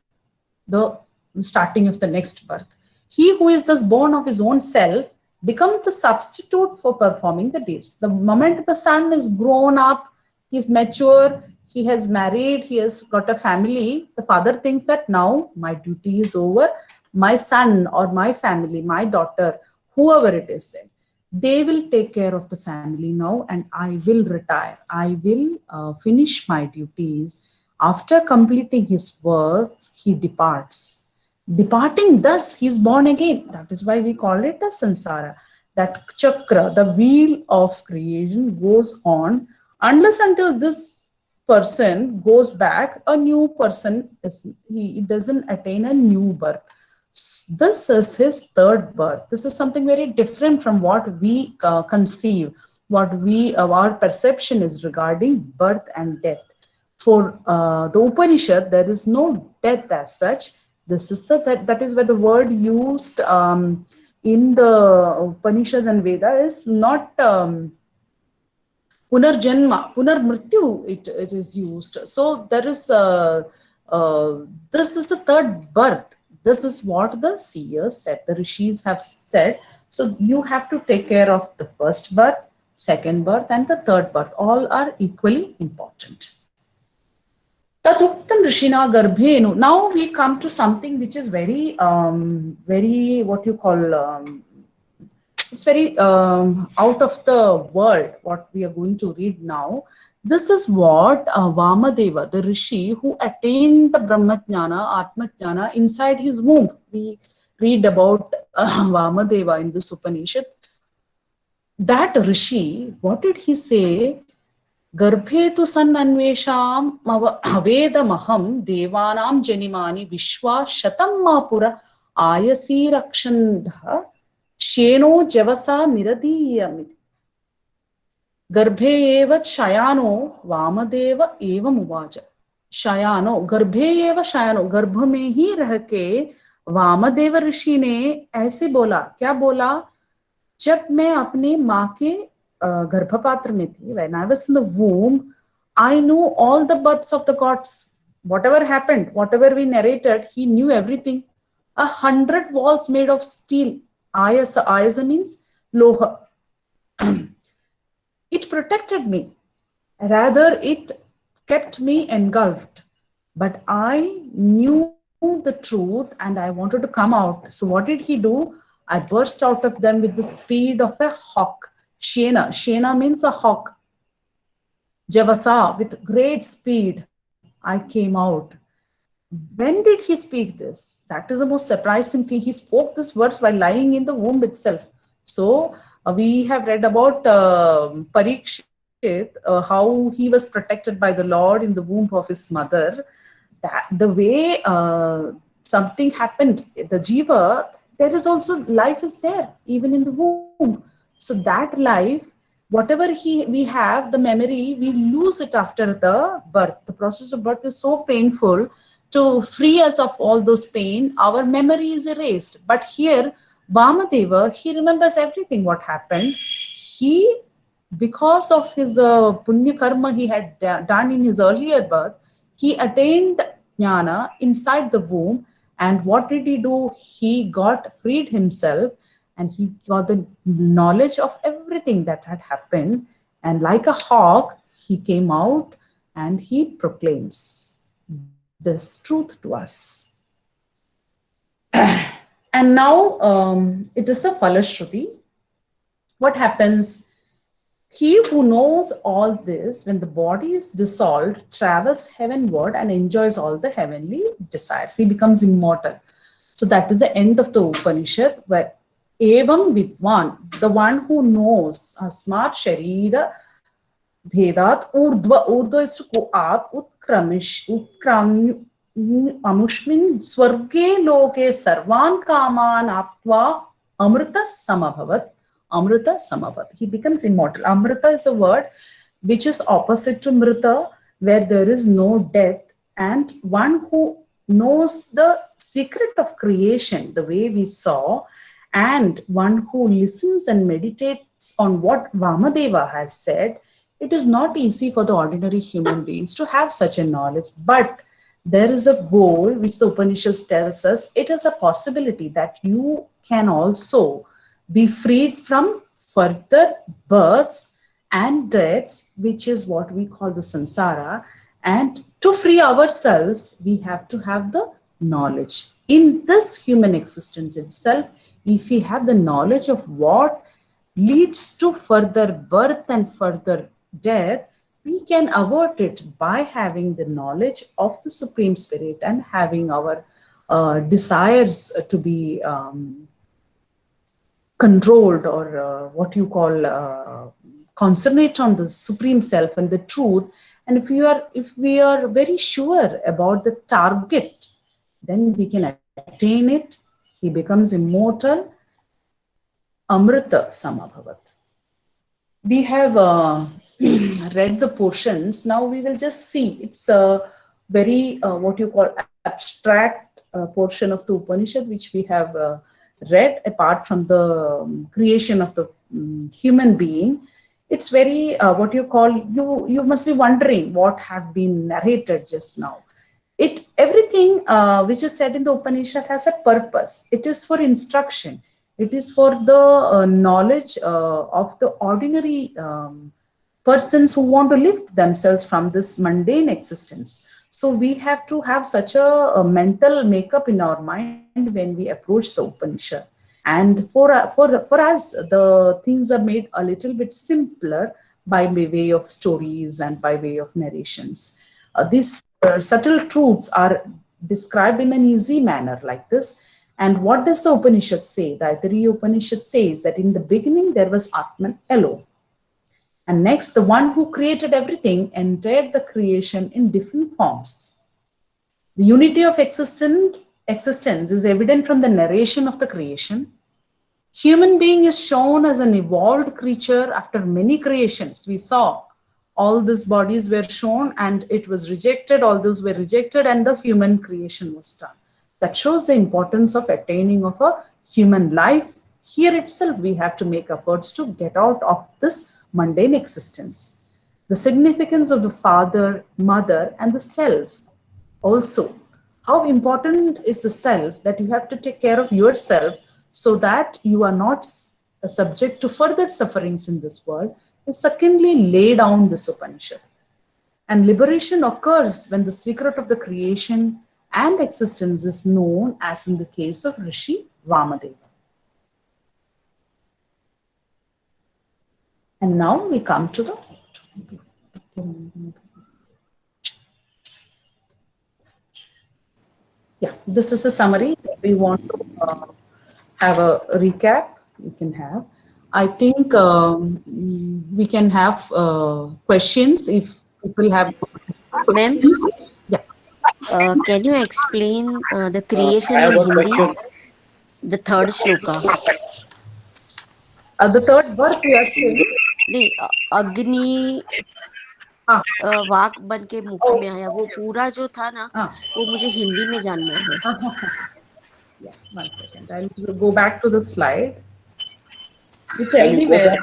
the starting of the next birth. He who is thus born of his own self becomes the substitute for performing the deeds. The moment the son is grown up, he is mature, he has married, he has got a family, the father thinks that now my duty is over. My son or my family, my daughter, whoever it is there, they will take care of the family now and I will retire. I will finish my duties. After completing his work, he departs. Departing thus, he is born again. That is why we call it a samsara. That chakra, the wheel of creation goes on unless until this person goes back, a new person, he doesn't attain a new birth. This is his third birth. This is something very different from what we conceive, what our perception is regarding birth and death. For the Upanishad, there is no death as such. This is that is where the word used in the Upanishad and Veda is not punarjanma, punarmrityu. It is used. So there is this is the third birth. This is what the seers said, the rishis have said. So you have to take care of the first birth, second birth, and the third birth. All are equally important. Tatuktam rishina garbhenu. Now we come to something which is very, very, what you call, it's very out of the world, what we are going to read now. This is what Vamadeva, the rishi who attained the Brahmajnana, Atmajnana inside his womb. We read about Vamadeva in this Upanishad. That rishi, what did he say? Garbhe tu san anvesham avedamaham devanam janimani vishwa shatam mapura ayasi rakshantha sheno javasa niradiyamiti. Garbhe eva shayano Vamadeva eva muvaja. Shayano, garbhe eva shayano, गर्भ में ही रह के वामदेव ऋषि ने ऐसे बोला. क्या बोला? जब मैं अपने माँ के गर्भपात्र में थी, when I was in the womb, I knew all the births of the gods. Whatever happened, whatever we narrated, he knew everything. 100 walls made of steel. Ayasa, ayasa means loha. It protected me. Rather, it kept me engulfed. But I knew the truth and I wanted to come out. So what did he do? I burst out of them with the speed of a hawk. Shena. Shena means a hawk. Javasa, with great speed, I came out. When did he speak this? That is the most surprising thing. He spoke these words while lying in the womb itself. So we have read about Parikshit, how he was protected by the Lord in the womb of his mother. That the way something happened, the jiva, there is also life is there, even in the womb. So that life, whatever we have, the memory, we lose it after the birth. The process of birth is so painful. To free us of all those pain, our memory is erased. But here, Vamadeva, he remembers everything what happened. He, because of his punya karma he had done in his earlier birth, he attained jnana inside the womb. And what did he do? He got freed himself and he got the knowledge of everything that had happened. And like a hawk, he came out and he proclaims this truth to us. And now it is a Falashruti. What happens? He who knows all this, when the body is dissolved, travels heavenward and enjoys all the heavenly desires. He becomes immortal. So that is the end of the Upanishad, where Evam Vidwan, the one who knows, Asmat Sharira भेदात ऊर्ध्व, ऊर्ध्व is to go up, अमुष्मिन् स्वर्गे लोके सर्वान् कामान् आप्त्वा अमृतः समभवत्. Amrita Samavat. He becomes immortal. Amrita is a word which is opposite to Mrita, where there is no death, and one who knows the secret of creation, the way we saw, and one who listens and meditates on what Vamadeva has said. It is not easy for the ordinary human beings to have such a knowledge, but there is a goal which the Upanishads tells us. It is a possibility that you can also be freed from further births and deaths, which is what we call the samsara. And to free ourselves, we have to have the knowledge. In this human existence itself, if we have the knowledge of what leads to further birth and further death, we can avert it by having the knowledge of the Supreme Spirit and having our desires to be controlled, or what you call concentrate on the Supreme Self and the truth. And if we are very sure about the target, then we can attain it. He becomes immortal. Amrita Samabhavat. We have read the portions. Now we will just see. It's a very what you call abstract portion of the Upanishad, which we have read apart from the creation of the human being. It's very what you call, you must be wondering what have been narrated just now. Everything which is said in the Upanishad has a purpose. It is for instruction. It is for the knowledge of the ordinary persons who want to lift themselves from this mundane existence. So we have to have such a mental makeup in our mind when we approach the Upanishad. And for us, the things are made a little bit simpler by way of stories and by way of narrations. These subtle truths are described in an easy manner like this. And what does the Upanishad say? The Aitareya Upanishad says that in the beginning there was Atman alone. And next, the one who created everything entered the creation in different forms. The unity of existence is evident from the narration of the creation. Human being is shown as an evolved creature after many creations. We saw all these bodies were shown and it was rejected, all those were rejected, and the human creation was done. That shows the importance of attaining of a human life. Here itself, we have to make efforts to get out of this mundane existence. The significance of the father, mother, and the self also. How important is the self, that you have to take care of yourself so that you are not subject to further sufferings in this world. And secondly, lay down this Upanishad. And liberation occurs when the secret of the creation and existence is known, as in the case of Rishi Vamadeva. And now we come to the this is a summary. We want to have a recap. We can have. I think we can have questions if people have. Ma'am? Yeah. Can you explain the creation in Hindi? The third shloka. The third birth you are saying? नहीं, अग्नि वाक बन के मुख में आया, वो पूरा जो था ना, वो मुझे हिंदी में जानना है. Yeah, 1 second. I'll go back to the slide. You tell me where.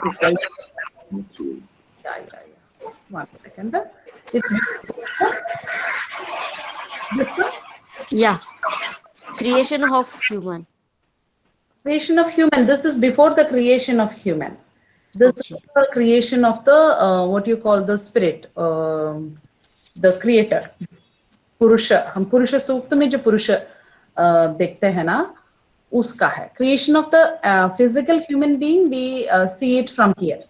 Yeah. 1 second. It's this one? Yeah. Creation of human. Creation of human. This is before the creation of human. This is the creation of the what you call the spirit, the creator. Purusha. हम पुरुष सूक्त में जो पुरुष देखते हैं ना, उसका है. Creation of the physical human being, we see it from here.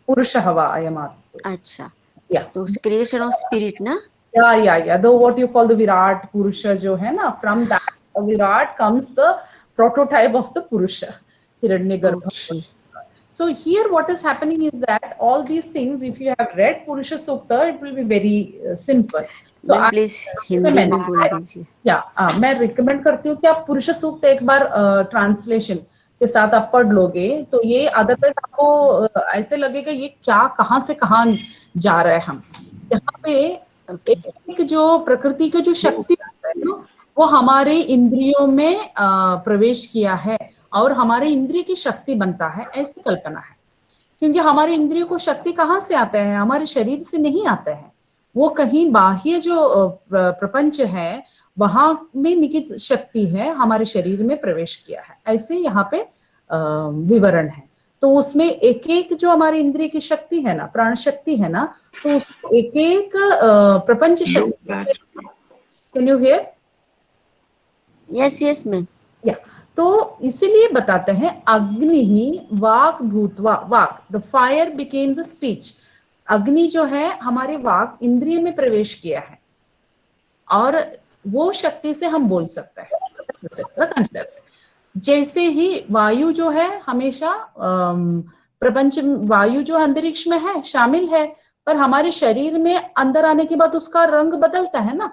Purusha hava ayamat. अच्छा. Yeah. तो creation of spirit ना? Yeah. Though what you call the Virat Purusha जो है ना, from that Virat comes the prototype of the Purusha. Hiranyagarbha. Okay. So here what is happening is that all these things, if you have read Purusha Sukta, it will be very simple. So ma'am please Hindi में बोल दीजिए। मैं recommend करती हूँ कि आप पुरुष सूक्त एक बार ट्रांसलेशन के साथ आप पढ़ लोगे तो ये अदरवाइज आपको ऐसे लगेगा ये क्या कहाँ से कहाँ जा रहे हैं हम। यहाँ पे एक जो प्रकृति की जो शक्ति है ना वो हमारे इंद्रियों में प्रवेश किया है और हमारे इंद्रिय की शक्ति बनता है, ऐसी कल्पना है। क्योंकि हमारे इंद्रियों को शक्ति कहाँ से आता है, हमारे शरीर से नहीं आता है, वो कहीं बाह्य जो प्रपंच है वहां में निहित शक्ति है, हमारे शरीर में प्रवेश किया है, ऐसे यहाँ पे विवरण है। तो उसमें एक एक जो हमारी इंद्रिय की शक्ति है ना, प्राण शक्ति है ना, तो उसको एक एक प्रपंच शक्ति। Can you hear? Yes ma'am. या तो इसीलिए बताते हैं अग्नि ही वाक भूतवा, वाक the fire became the speech. अग्नि जो है हमारे वाक इंद्रिय में प्रवेश किया है और वो शक्ति से हम बोल सकते हैं। जैसे ही वायु जो है हमेशा प्रपंच, वायु जो अंतरिक्ष में है शामिल है, पर हमारे शरीर में अंदर आने के बाद उसका रंग बदलता है ना।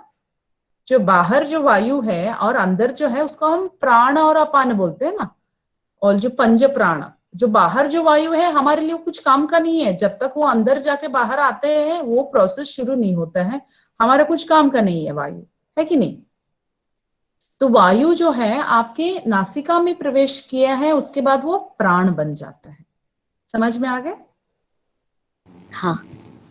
जो बाहर जो वायु है और अंदर जो है उसको हम प्राण और अपान बोलते हैं ना। और जो पंच प्राण, जो बाहर जो वायु है हमारे लिए कुछ काम का नहीं है, जब तक वो अंदर जाके बाहर आते हैं वो प्रोसेस शुरू नहीं होता है, हमारा कुछ काम का नहीं है वायु, है कि नहीं। तो वायु जो है आपके नासिका में प्रवेश किया है, उसके बाद वो प्राण बन जाता है। समझ में आ गए? हाँ,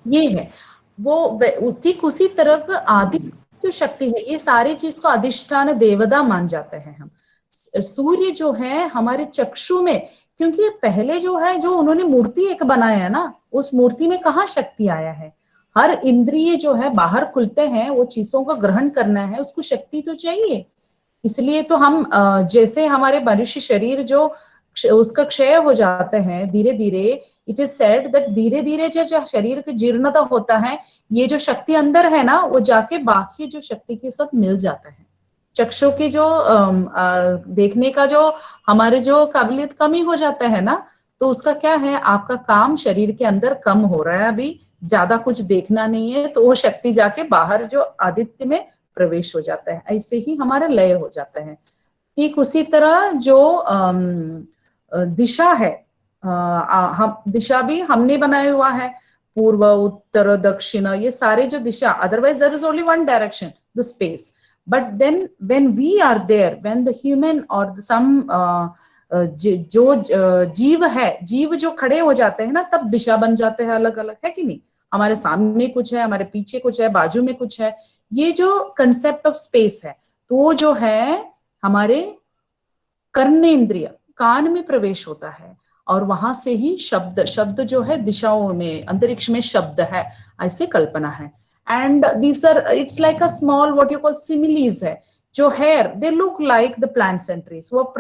ये है वो ठीक उसी तरह आदि जो शक्ति है, ये सारी चीज को अधिष्ठान देवता मान जाते हैं हम। सूर्य जो है हमारे चक्षु में, क्योंकि पहले जो है जो उन्होंने मूर्ति एक बनाया है ना, उस मूर्ति में कहाँ शक्ति आया है। हर इंद्रिय जो है बाहर खुलते हैं, वो चीजों को ग्रहण करना है, उसको शक्ति तो चाहिए। इसलिए तो हम जैसे हमारे मनुष्य शरीर जो उसका क्षय हो जाते हैं धीरे धीरे, इट इज सेड दैट धीरे धीरे जो शरीर की जीर्णता होता है, ये जो शक्ति अंदर है ना वो जाके बाकी जो शक्ति के साथ मिल जाता है। चक्षु की जो देखने का जो हमारे जो काबिलियत कमी हो जाता है ना, तो उसका क्या है, आपका काम शरीर के अंदर कम हो रहा है, अभी ज्यादा कुछ देखना नहीं है, तो वो शक्ति जाके बाहर जो आदित्य में प्रवेश हो जाता है, ऐसे ही हमारा लय हो जाता है। ठीक उसी तरह जो दिशा है, हम दिशा भी हमने बनाया हुआ है, पूर्व उत्तर दक्षिण, ये सारे जो दिशा, otherwise there is only one direction, the space. But then when we are there, when the human और सम जो जीव है, जीव जो खड़े हो जाते हैं ना, तब दिशा बन जाते हैं अलग अलग, है कि नहीं। हमारे सामने कुछ है, हमारे पीछे कुछ है, बाजू में कुछ है, ये जो कंसेप्ट ऑफ स्पेस है, तो वो जो है हमारे कर्णेंद्रिय कान में प्रवेश होता है और वहां से ही शब्द, शब्द जो है दिशाओं में, अंतरिक्ष में शब्द है, ऐसे कल्पना है। And these are, it's like a small what you call similes है। जो hair, they look like the plant sentries. वो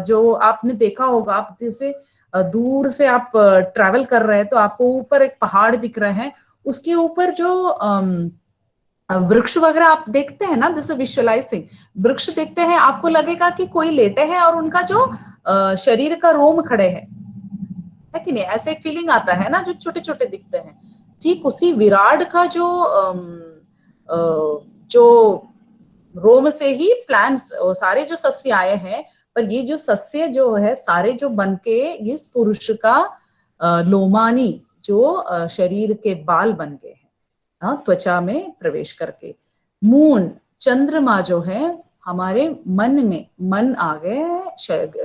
जो आपने देखा होगा, आप जैसे दूर से आप ट्रैवल कर रहे हैं तो आपको ऊपर एक पहाड़ दिख रहे हैं, उसके ऊपर जो वृक्ष वगैरह आप देखते हैं ना, दिस विजुअलाइजिंग, वृक्ष देखते हैं, आपको लगेगा कि कोई लेटे हैं और उनका जो शरीर का रोम खड़े है कि नहीं, ऐसे एक फीलिंग आता है ना, जो छोटे छोटे दिखते हैं। ठीक उसी विराट का जो रोम से ही प्लांट्स, सारे जो सस्य आए हैं, पर ये जो सस्य जो है सारे जो बनके इस पुरुष का लोमानी जो शरीर के बाल बन गए हैं त्वचा में प्रवेश करके। मून, चंद्रमा जो है हमारे मन में, मन आ गए,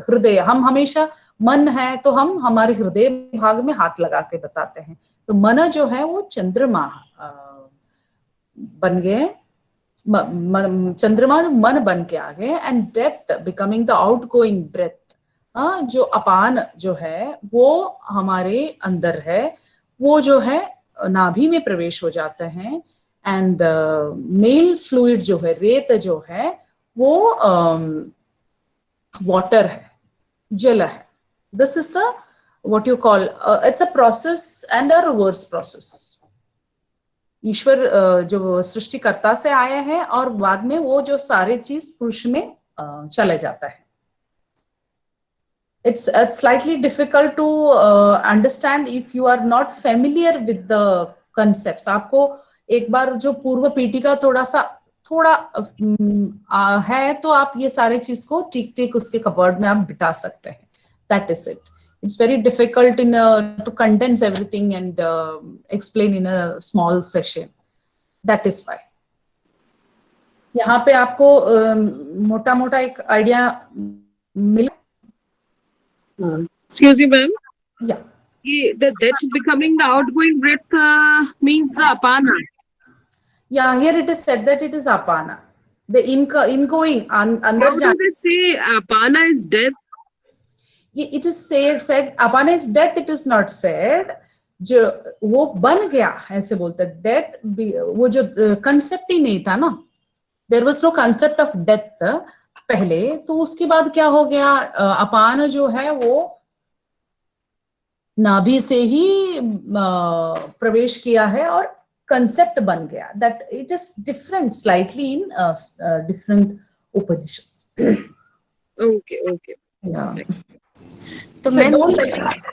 हृदय, हम हमेशा मन है तो हम हमारे हृदय भाग में हाथ लगा के बताते हैं, तो मन जो है वो चंद्रमा बन गए, चंद्रमा मन बन के आ गए। And death becoming the outgoing breath, जो अपान जो है वो हमारे अंदर है, वो जो है नाभि में प्रवेश हो जाते हैं। एंड मेल फ्लूइड जो है, रेत जो है वो वाटर है, जल है। This is the what you call, it's a process and a reverse process. ईश्वर जो सृष्टिकर्ता से आया है और बाद में वो जो सारे चीज पुरुष में चले जाता है। it's slightly difficult to understand if you are not familiar with the concepts. आपको एक बार जो पूर्व पीठिका थोड़ा है तो आप ये सारे चीज को ठीक ठीक उसके कबर्ड में आप बिठा सकते हैं. That is it. It's very difficult in to condense everything and explain in a small session. That is why. यहाँ पे आपको मोटा मोटा एक आइडिया मिला. Excuse me, ma'am. Yeah. The death becoming the outgoing breath means the apana. Yeah, here it is said that it is apana. The ingoing under. How do they say apana is death? It is said apana is death. It is not said. जो वो बन गया ऐसे बोलते death, वो जो concept ही नहीं था ना. There was no concept of death पहले. तो उसके बाद क्या हो गया, अपान जो है वो नाभि से ही प्रवेश किया है और कंसेप्ट बन गया. That it is different slightly in different Upanishads. Okay. Yeah. तो So ma'am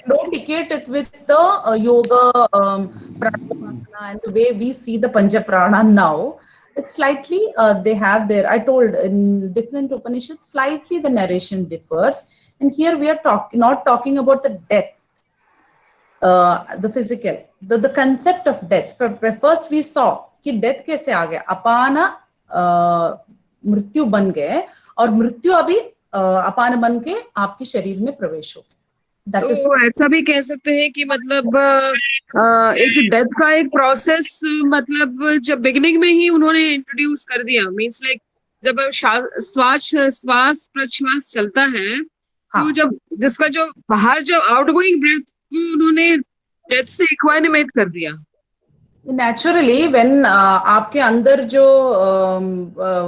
don't equate it with the yoga pranayama and the way we see the Pancha Prana now. It's slightly they have their, I told in different Upanishads, slightly the narration differs. And here we are not talking about the death, the physical, the concept of death. First we saw कि death कैसे आ गया, अपान मृत्यु बन गए और मृत्यु अभी अपान बन के आपके शरीर में प्रवेश हो. तो ऐसा भी कह सकते हैं कि मतलब एक डेथ का एक प्रोसेस मतलब जब बिगिनिंग में ही उन्होंने इंट्रोड्यूस कर दिया. मींस लाइक जब श्वास प्रश्वास चलता है, हाँ. तो जब जिसका जो बाहर जो आउटगोइंग ब्रेथ उन्होंने डेथ से इक्वानिमेट कर दिया. नेचुरली व्हेन आपके अंदर जो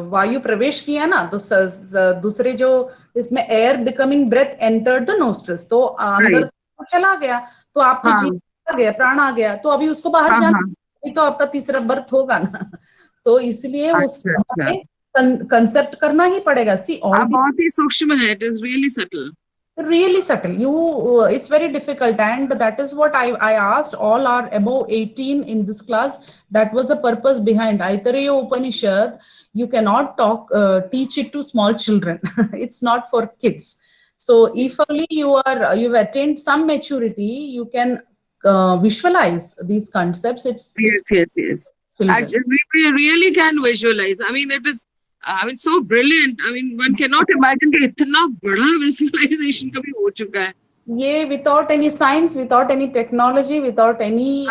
वायु प्रवेश किया ना, तो दूसरे जो इसमें air becoming breath entered the nostrils, तो अंदर तो चला गया, तो आपको जीवन आ गया, प्राण आ गया, तो अभी उसको बाहर जाना, तो आपका तीसरा बर्थ होगा ना. तो इसलिए उस कंसेप्ट करना ही पड़ेगा. सी ऑल बहुत ही सूक्ष्म है. It is really subtle. Really subtle. It's very difficult, and that is what I asked all our above 18 in this class. That was the purpose behind Aitareya Upanishad. You cannot teach it to small children. It's not for kids. So if only you've attained some maturity, you can visualize these concepts. Yes. Actually, we really can visualize. I mean, it is. So brilliant. I mean, one cannot imagine कि इतना बड़ा visualization कभी हो चुका है. ये without any science, without any technology, without any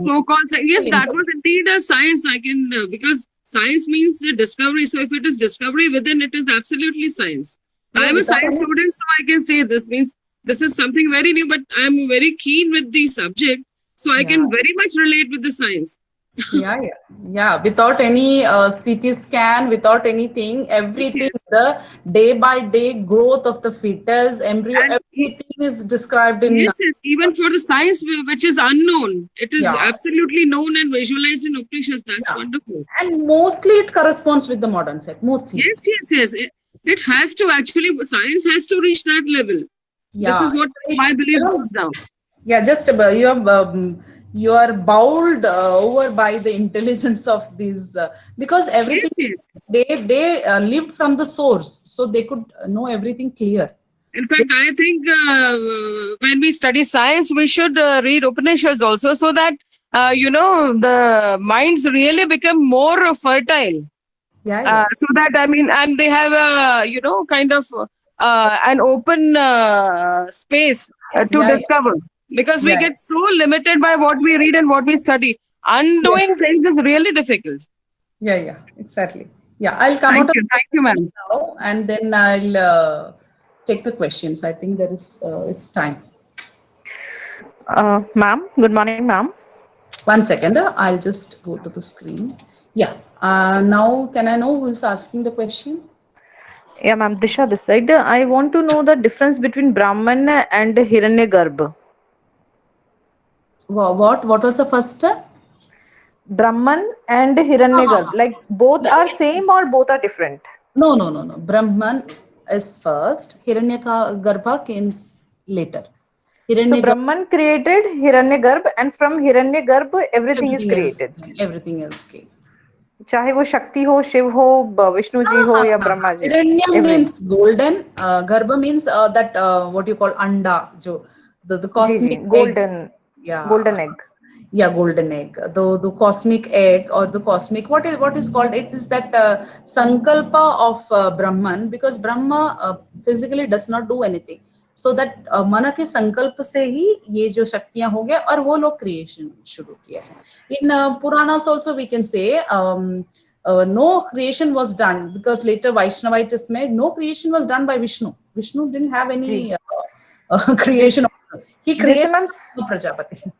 so-called science. Yes, that was indeed a science. I can because science means the discovery. So if it is discovery within, it is absolutely science. I am a science student, so I can say this means this is something very new. But I am very keen with the subject, so I can very much relate with the science. Yeah. Without any CT scan, without anything, everything, the day by day growth of the fetus, embryo, everything is described in. Yes. Even for the science which is unknown, it is absolutely known and visualized in Upanishads. That's wonderful. And mostly it corresponds with the modern set. Mostly. Yes. It has to actually. Science has to reach that level. This is what I believe goes down. Yeah, just you are bowled over by the intelligence of these because everything they lived from the source, so they could know everything clear. In fact, I think when we study science, we should read Upanishads also, so that the minds really become more fertile. So that and they have kind of an open space to discover. Because we get so limited by what we read and what we study. Undoing things is really difficult. Yeah, exactly. Yeah, I'll come out. Thank you, ma'am. Now, and then I'll take the questions. I think there is it's time. Ma'am, good morning, ma'am. 1 second. I'll just go to the screen. Yeah. Now, can I know who is asking the question? Yeah, ma'am. Disha this side. I want to know the difference between Brahman and Hiranyagarbha. What was the first? Brahman and Hiranyagarbha. Like both are same or both are different? No. Brahman is first, Hiranyagarbha came later. So Brahman created Hiranyagarbha, and from Hiranyagarbha everything is created. Everything else came. चाहे वो शक्ति हो, शिव हो, विष्णु जी हो या Brahma ji. Hiranya means golden, Garbha means that what you call anda, jo the cosmic golden, golden egg. Yeah, golden egg. The cosmic egg or the cosmic, what is called, it is that sankalpa of Brahman, because Brahma physically does not do anything. So that मन के संकल्प से ही ये जो शक्तियां हो गए और वो लोग क्रिएशन शुरू किया है. In Puranas also we can say no creation was done, because later Vaishnavites में no creation was done by Vishnu. Vishnu didn't have any creation. He created Prajapati.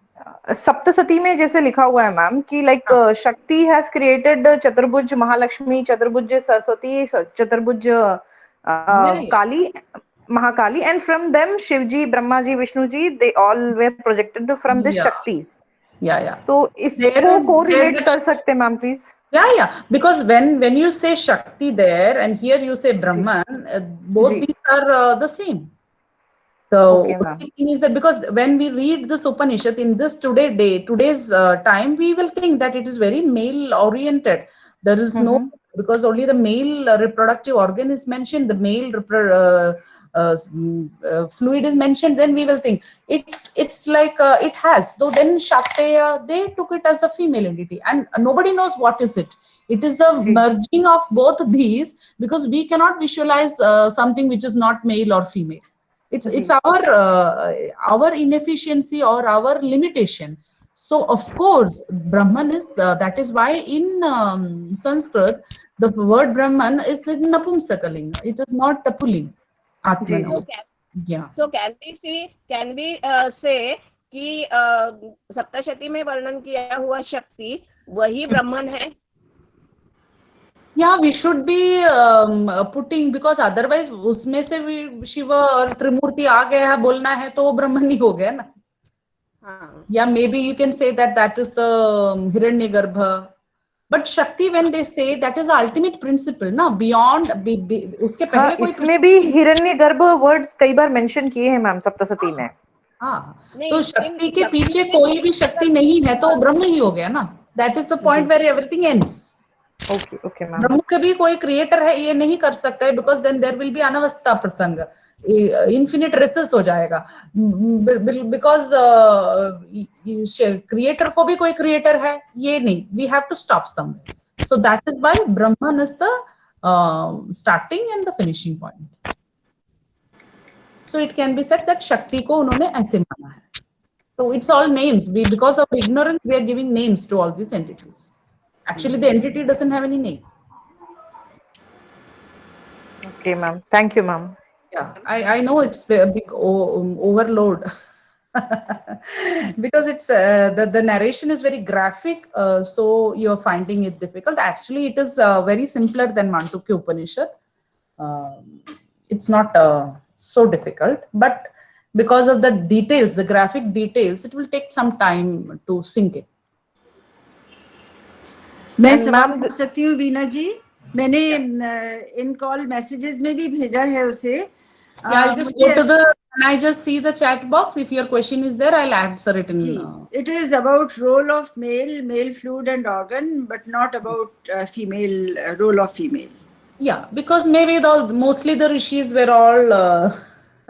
Saptashati में जैसे लिखा हुआ है मैम कि लाइक शक्ति हैज क्रिएटेड चतुर्भुज महालक्ष्मी, चतुर्भुज सरस्वती, चतुर्भुज काली, Mahakali, and from them Shivji, Brahmaji, Vishnuji, they all were projected from the Shaktis. Yeah. So इसको correlate कर सकते हैं ma'am please? Yeah. Because when you say Shakti there and here you say Brahman, both these are the same. So the thing is that because when we read this Upanishad in this today's time, we will think that it is very male oriented. There is no, because only the male reproductive organ is mentioned, the male fluid is mentioned, then we will think it's like it has. Though then Shakteya, they took it as a female entity, and nobody knows what is it. It is the merging of both these, because we cannot visualize something which is not male or female. It's our inefficiency or our limitation. So of course Brahman is that is why in Sanskrit the word Brahman is in Napumsakalinga. It is not a pulling. So can we say कि सप्तशती में वर्णन किया हुआ शक्ति वही ब्रह्मन है? Yeah, we should be putting, because otherwise उसमें से शिव और त्रिमूर्ति आ गया है बोलना है तो वो ब्रह्मन ही हो गया ना. Yeah, maybe you can say that is the Hiranyagarbha. But Shakti, when they say, that is the ultimate principle, ना, beyond उसके पहले कोई. इसमें भी हिरण्यगर्भ वर्ड्स कई बार मेंशन किए हैं मैम सप्तशती में. तो शक्ति के पीछे कोई भी शक्ति नहीं है तो ब्रह्म ही हो गया ना. That is the point where everything ends. Okay ma'am. ब्रह्म का भी कोई क्रिएटर है ये नहीं कर सकता है, because then there will be अनवस्था प्रसंग, infinite recess हो जाएगा, because क्रिएटर को भी कोई क्रिएटर है ये नहीं. We have to stop somewhere. So that is why Brahman is the starting and the finishing point. So it can be said that Shakti को उन्होंने ऐसे माना है. So it's all names. Because of ignorance we are giving names to all these entities. Actually, the entity doesn't have any name. Okay, ma'am. Thank you, ma'am. Yeah, I know it's a big overload because it's the narration is very graphic, so you're finding it difficult. Actually, it is very simpler than Mandukya Upanishad. It's not so difficult, but because of the details, the graphic details, it will take some time to sink it. मैं सवाल पूछ सकती हूँ वीना जी? मैंने इन call messages में भी भेजा है उसे. I'll just go to the. Can I just see the chat box? If your question is there, I'll answer it in. It is about role of male fluid and organ, but not about female role of female. Yeah, because maybe mostly the rishis were all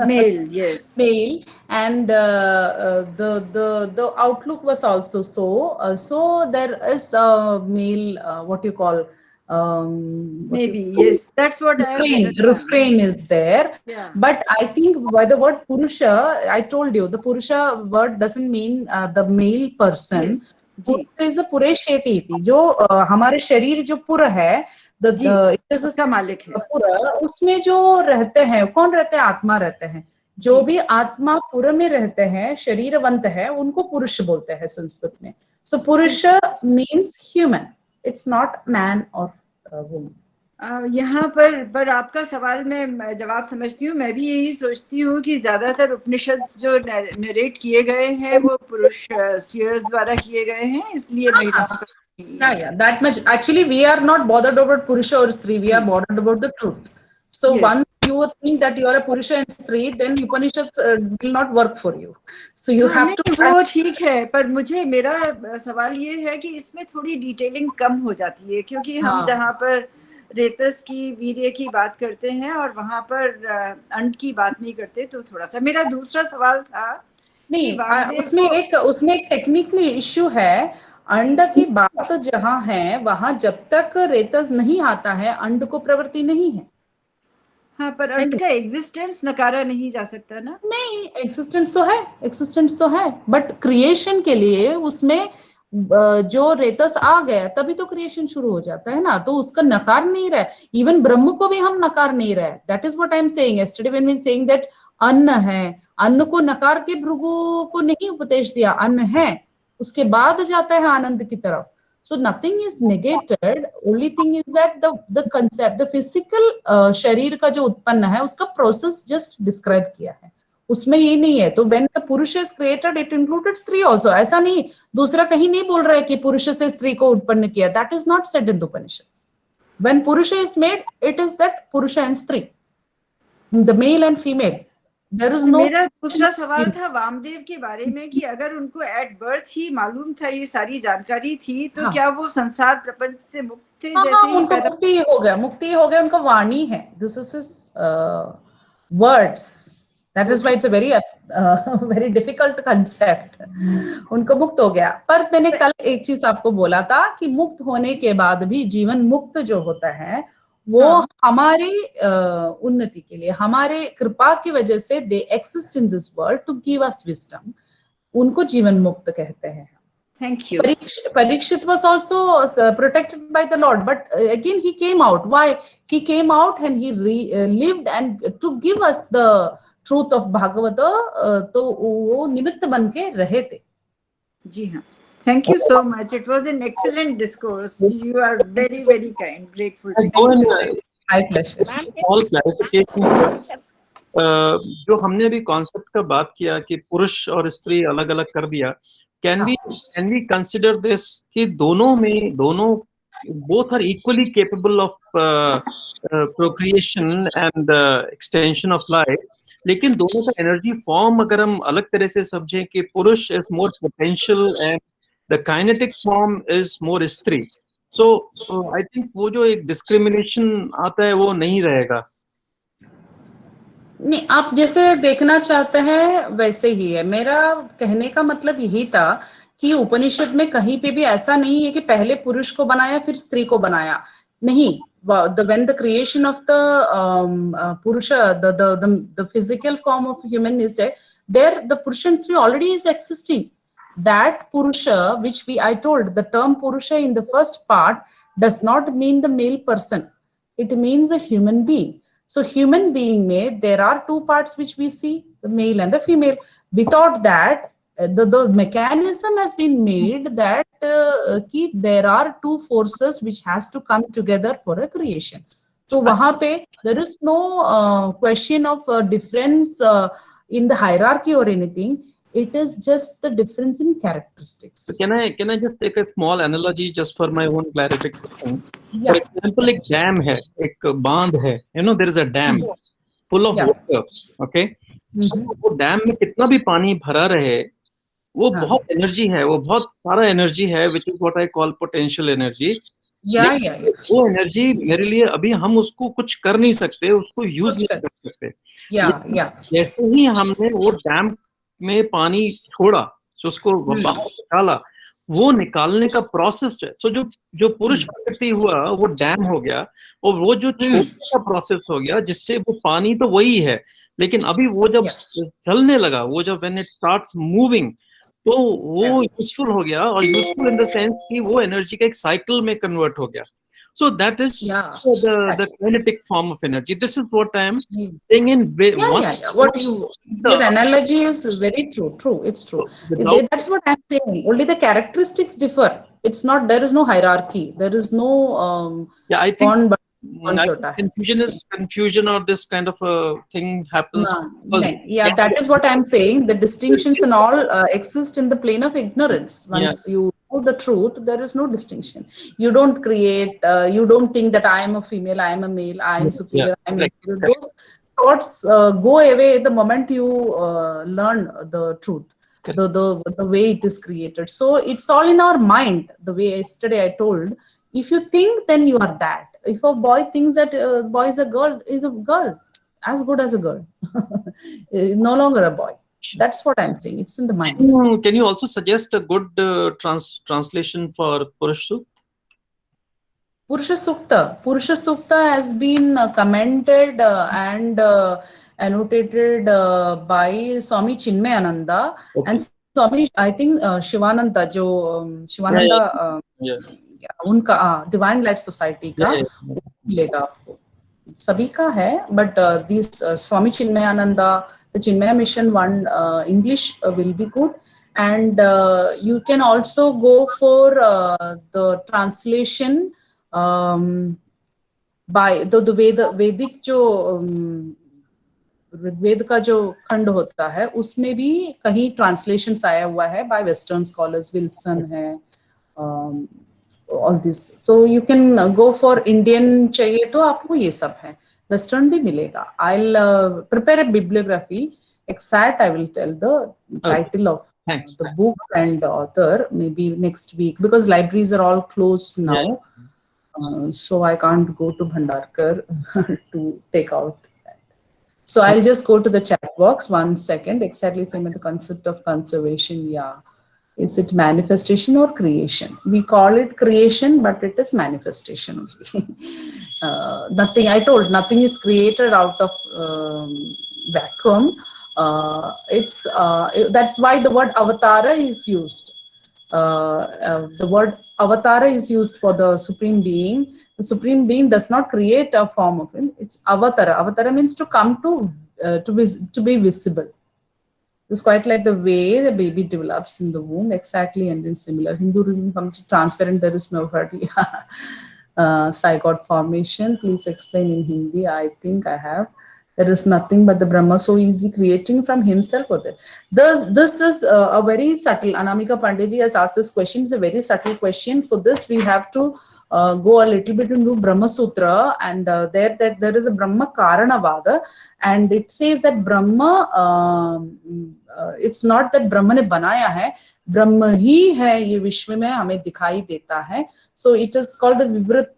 male, yes, male, and the outlook was also so. So there is a male. What you call? Maybe yes, that's what refrain is there. Yeah. But I think by the word Purusha, I told you the Purusha word doesn't mean the male person. Yes. Purusha is a Puresheti iti. जो हमारे शरीर जो पुर है, उसका मालिक है. पुर उसमें जो रहते हैं, कौन रहते हैं? आत्मा रहते हैं. जो भी आत्मा पुर में रहते हैं, शरीरवंत है, उनको पुरुष बोलते हैं संस्कृत में. So Purusha means human. It's not man or woman. यहाँ पर आपका सवाल मैं जवाब समझती हूँ. मैं भी यही सोचती हूँ कि ज्यादातर उपनिषद जो नरेट किए गए हैं वो पुरुष सीयर्स द्वारा किए गए हैं, इसलिए महिलाओं. Yeah, that much. Actually, we are not bothered about Purusha or Stri. We are bothered about the truth. So once you think that you are a Purusha and Stree, then Upanishads will not work for you. So you have to. वो ठीक है, पर मुझे मेरा सवाल ये है कि इसमें थोड़ी डिटेलिंग कम हो जाती है, क्योंकि हम जहाँ पर रेतस की, वीर्य की बात करते हैं और वहाँ पर अंड की बात नहीं करते, तो थोड़ा सा मेरा दूसरा सवाल था नहीं, उसमें एक टेक्निक में इश्यू है। अंड की बात जहाँ है वहां जब तक रेतस नहीं आता है अंड को प्रवृत्ति नहीं है। हाँ, पर अंड का एग्जिस्टेंस नकारा नहीं जा सकता ना। नहीं, एक्सिस्टेंस तो है, बट क्रिएशन के लिए उसमें जो रेतस आ गया तभी तो क्रिएशन शुरू हो जाता है ना, तो उसका नकार नहीं रहा। इवन ब्रह्म को भी हम नकार नहीं रहे। That is what I am saying yesterday when we saying that अन्न है, अन्न को नकार के भृगु को नहीं उपदेश दिया, अन्न है, उसके बाद जाता है आनंद की तरफ। So nothing is negated, only thing is that the concept, the physical शरीर का जो उत्पन्न है उसका प्रोसेस जस्ट डिस्क्राइब किया है, उसमें ये नहीं है। तो when the पुरुष is created, it included स्त्री also। ऐसा नहीं, दूसरा कहीं नहीं बोल रहा है कि पुरुष से स्त्री को उत्पन्न किया। That is not said in the Upanishads. When Purusha is made, it is that Purusha and स्त्री, the male and female. There is no. मेरा दूसरा सवाल था वामदेव के बारे में कि अगर उनको एट बर्थ ही मालूम था, ये सारी जानकारी थी, तो क्या वो संसार प्रपंच से मुक्त थे? जैसे उनको मुक्ति हो गया, उनका वाणी है। This is his words, that is why it's a very difficult concept. उनको मुक्त हो गया। पर मैंने कल एक चीज आपको बोला था कि मुक्त होने के बाद भी जीवन मुक्त जो होता है वो हमारी उन्नति के लिए, हमारे कृपा की वजह से they exist in this world to give us wisdom, उनको जीवन मुक्त कहते हैं। Thank you. Parikshit was also protected by the Lord, but again he came out. Why? He came out and he lived and to give us the truth of Bhagavata, तो वो निमित्त बन के रहे थे। जी हाँ, thank you so much. It was an excellent discourse. You are very, very kind. Grateful. My pleasure. All clarification. जो हमने अभी कॉन्सेप्ट का बात किया कि पुरुष और स्त्री अलग अलग कर दिया, कैन वी कंसिडर दिस कि दोनों both are equally capable of procreation and extension of life, लेकिन दोनों का एनर्जी फॉर्म अगर हम अलग तरह से समझें कि पुरुष is more potential and the kinetic form is more स्त्री, सो आई थिंक वो जो एक डिस्क्रिमिनेशन आता है वो नहीं रहेगा। नहीं, आप जैसे देखना चाहते हैं वैसे ही है। मेरा कहने का मतलब यही था कि उपनिषद में कहीं पे भी ऐसा नहीं है कि पहले पुरुष को बनाया फिर स्त्री को बनाया, नहीं। When the creation of the Purusha, the physical form of human is there, the Purusha and Stree already is existing. That Purusha, which I told, the term Purusha in the first part does not mean the male person. It means a human being. So human being made, there are two parts which we see, the male and the female. Without that, the mechanism has been made that there are two forces which has to come together for a creation. So wahan pe there is no question of difference in the hierarchy or anything. It is just the difference in characteristics. So can I just take a small analogy just for my own clarification? Yeah. For example, एक dam है, एक बांध है, there is a dam full of water, okay? So वो dam में कितना भी पानी भरा रहे, वो बहुत एनर्जी है, वो बहुत सारा एनर्जी है, which is what I call potential energy. वो एनर्जी मेरे लिए अभी हम उसको कुछ कर नहीं सकते, उसको यूज नहीं कर सकते। जैसे ही हमने वो डैम में पानी छोड़ा, तो उसको बाहर निकाला, वो निकालने का प्रोसेस है। सो जो पुरुष प्रकृति हुआ वो डैम हो गया, और वो जो छोड़ने का प्रोसेस हो गया, जिससे वो पानी तो वही है, लेकिन अभी वो जब चलने लगा, वो जब व्हेन इट स्टार्ट्स मूविंग, तो वो यूजफुल हो गया, और यूजफुल इन द सेंस कि वो एनर्जी का एक साइकिल में कन्वर्ट हो गया। So that is the kinetic form of energy. This is what I am saying in What your analogy is very true. It's true. That's what I'm saying. Only the characteristics differ. It's not, there is no hierarchy. There is no I think confusion or this kind of a thing happens. That is what I'm saying. The distinctions and all exist in the plane of ignorance. Once you know the truth, there is no distinction. You don't create, you don't think that I am a female, I am a male, I am superior, I am inferior. Those thoughts go away the moment you learn the truth, the way it is created. So it's all in our mind. The way yesterday I told, if you think, then you are that. If a boy thinks that boy is a girl, as good as a girl. No longer a boy. That's what I'm saying. It's in the mind. Can you also suggest a good translation for Purush Sukta? Purusha Sukta has been commented and annotated by Swami Chinmayananda and Swami, I think Shivananda, Shivananda, उनका Divine Life Society का मिलेगा आपको. सभी का है, but these Swami Chinmayananda, the Chinmaya Mission one, English will be good, and you can also go for the translation by the Vedic जो ऋग्वेद का जो खंड होता है उसमें भी कहीं ट्रांसलेशंस आया हुआ है by Western scholars, Wilson है, all this. So you can go for Indian चाहिए तो आपको ये सब है, Western भी मिलेगा. I'll prepare a bibliography. Exact I will tell the title of the book and the author maybe next week, because libraries are all closed now. So I can't go to Bhandarkar to take out that. So I'll just go to the chat box. 1 second. Exactly same with the concept of conservation. Yeah. Is it manifestation or creation? We call it creation, but it is manifestation only. Nothing, I told, nothing is created out of vacuum. That's why the word avatara is used. The word avatara is used for the Supreme Being. The Supreme Being does not create a form of him. It's avatara. Avatara means to come to be visible. It's quite like the way the baby develops in the womb, exactly, and is similar. Hindu religion comes to transparent, there is no fertility. Zygote formation, please explain in Hindi. I think I have. There is nothing but the Brahma so easy creating from himself. This is a very subtle, Anamika Pandeyji has asked this question. It's a very subtle question. For this, we have to go a little bit into Brahma Sutra, and there is a Brahma Karanavada, and it says that Brahma, it's not that Brahma ने बनाया है, Brahma ही है ये विश्व में हमें दिखाई देता है. So it is called the विवृत,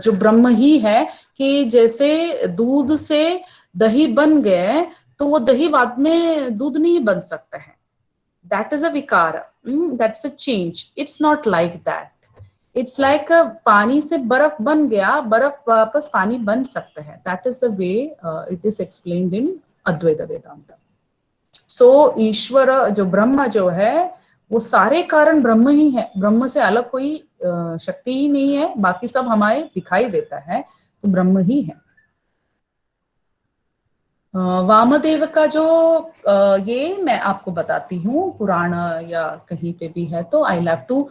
जो ब्रह्म ही है, कि जैसे दूध से दही बन गए तो वो दही बाद में दूध नहीं बन सकता है. That is a vikara. That's a change. It's not like that. It's like पानी से बर्फ बन गया, बर्फ वापस पानी बन सकता है. That is the way it is explained in Advaita Vedanta. So ईश्वर जो ब्रह्म जो है वो सारे कारण ब्रह्म ही है. ब्रह्म से अलग कोई शक्ति ही नहीं है, बाकी सब हमारे दिखाई देता है, तो ब्रह्म ही है. वामदेव का जो ये मैं आपको बताती हूँ, पुराण या कहीं पे भी है, तो I have to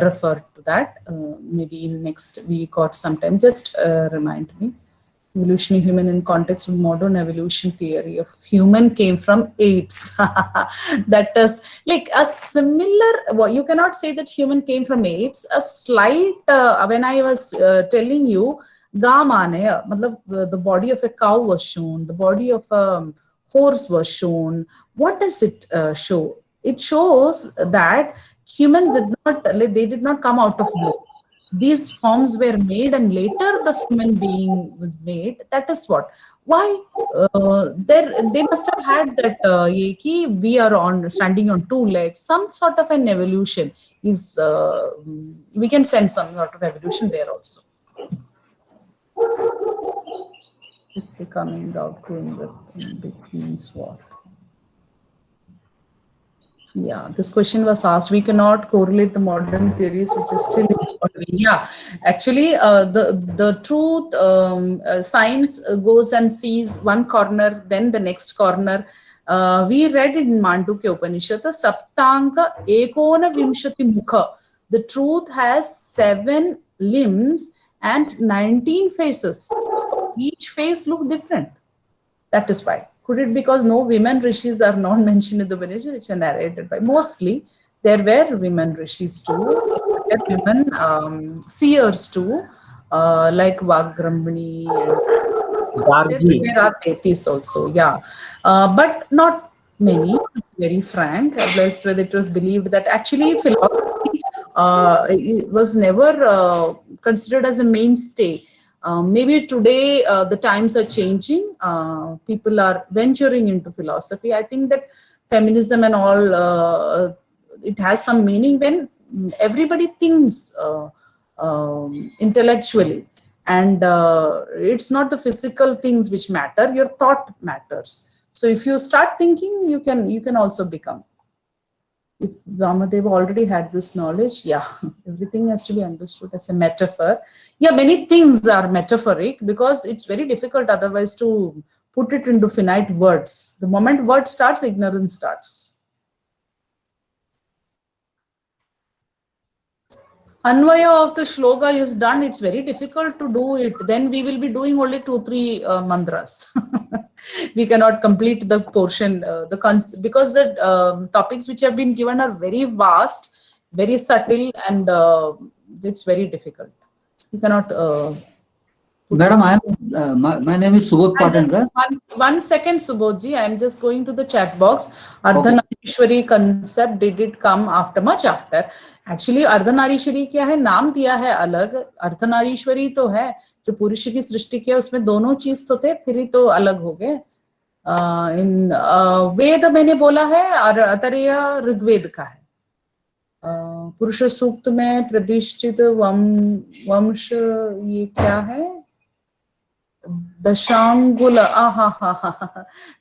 refer to that maybe in next week or sometime. Just remind me. Evolutionary human in context of modern evolution theory of human came from apes. That is like a similar, well, you cannot say that human came from apes. A slight, when I was telling you, the body of a cow was shown, the body of a horse was shown. What does it show? It shows that humans did not come out of blue. These forms were made and later the human being was made. That is what. Why? They must have had that we are standing on 2 legs. Some sort of an evolution is, we can sense some sort of evolution there also. Coming out, going with big means what? Yeah, this question was asked. We cannot correlate the modern theories, which is still evolving. Yeah, actually, the truth, science goes and sees one corner, then the next corner. We read it in Mandukya Upanishad, Saptanka Ekona Vimshati Mukha. The truth has 7 limbs and 19 faces. So each face looks different. That is why. Could it be because no women rishis are not mentioned in the Upanishad, which are narrated by? Mostly, There were women rishis too. There were women seers too, like Vagrambhini. There are deities also, yeah, but not many. To be very frank, unless whether it was believed that actually philosophy it was never considered as a mainstay. Maybe today the times are changing. People are venturing into philosophy. I think that feminism and all, it has some meaning when everybody thinks intellectually, and it's not the physical things which matter. Your thought matters. So if you start thinking, you can also become. If Vamadeva already had this knowledge, yeah, everything has to be understood as a metaphor. Yeah, many things are metaphoric because it's very difficult otherwise to put it into finite words. The moment word starts, ignorance starts. Anvaya of the shloka is done. It's very difficult to do it. Then we will be doing only 2-3 mantras. We cannot complete the portion, because the topics which have been given are very vast, very subtle, and it's very difficult. You cannot. Madam, my name is Subodh Patangar. One second, Subodhji. I am just going to the chat box. Ardhanarishwari concept, did it come after, much after? Actually, Ardhanarishwari क्या है? नाम दिया है अलग. Ardhanarishwari तो है जो पुरुष की सृष्टि किया, उसमें दोनों चीज तो थे, फिर ही तो अलग हो गए. इन वेद मैंने बोला है और अतरेय ऋग्वेद का है. पुरुष सूक्त में प्रतिष्ठित वंश ये क्या है? Dashangula.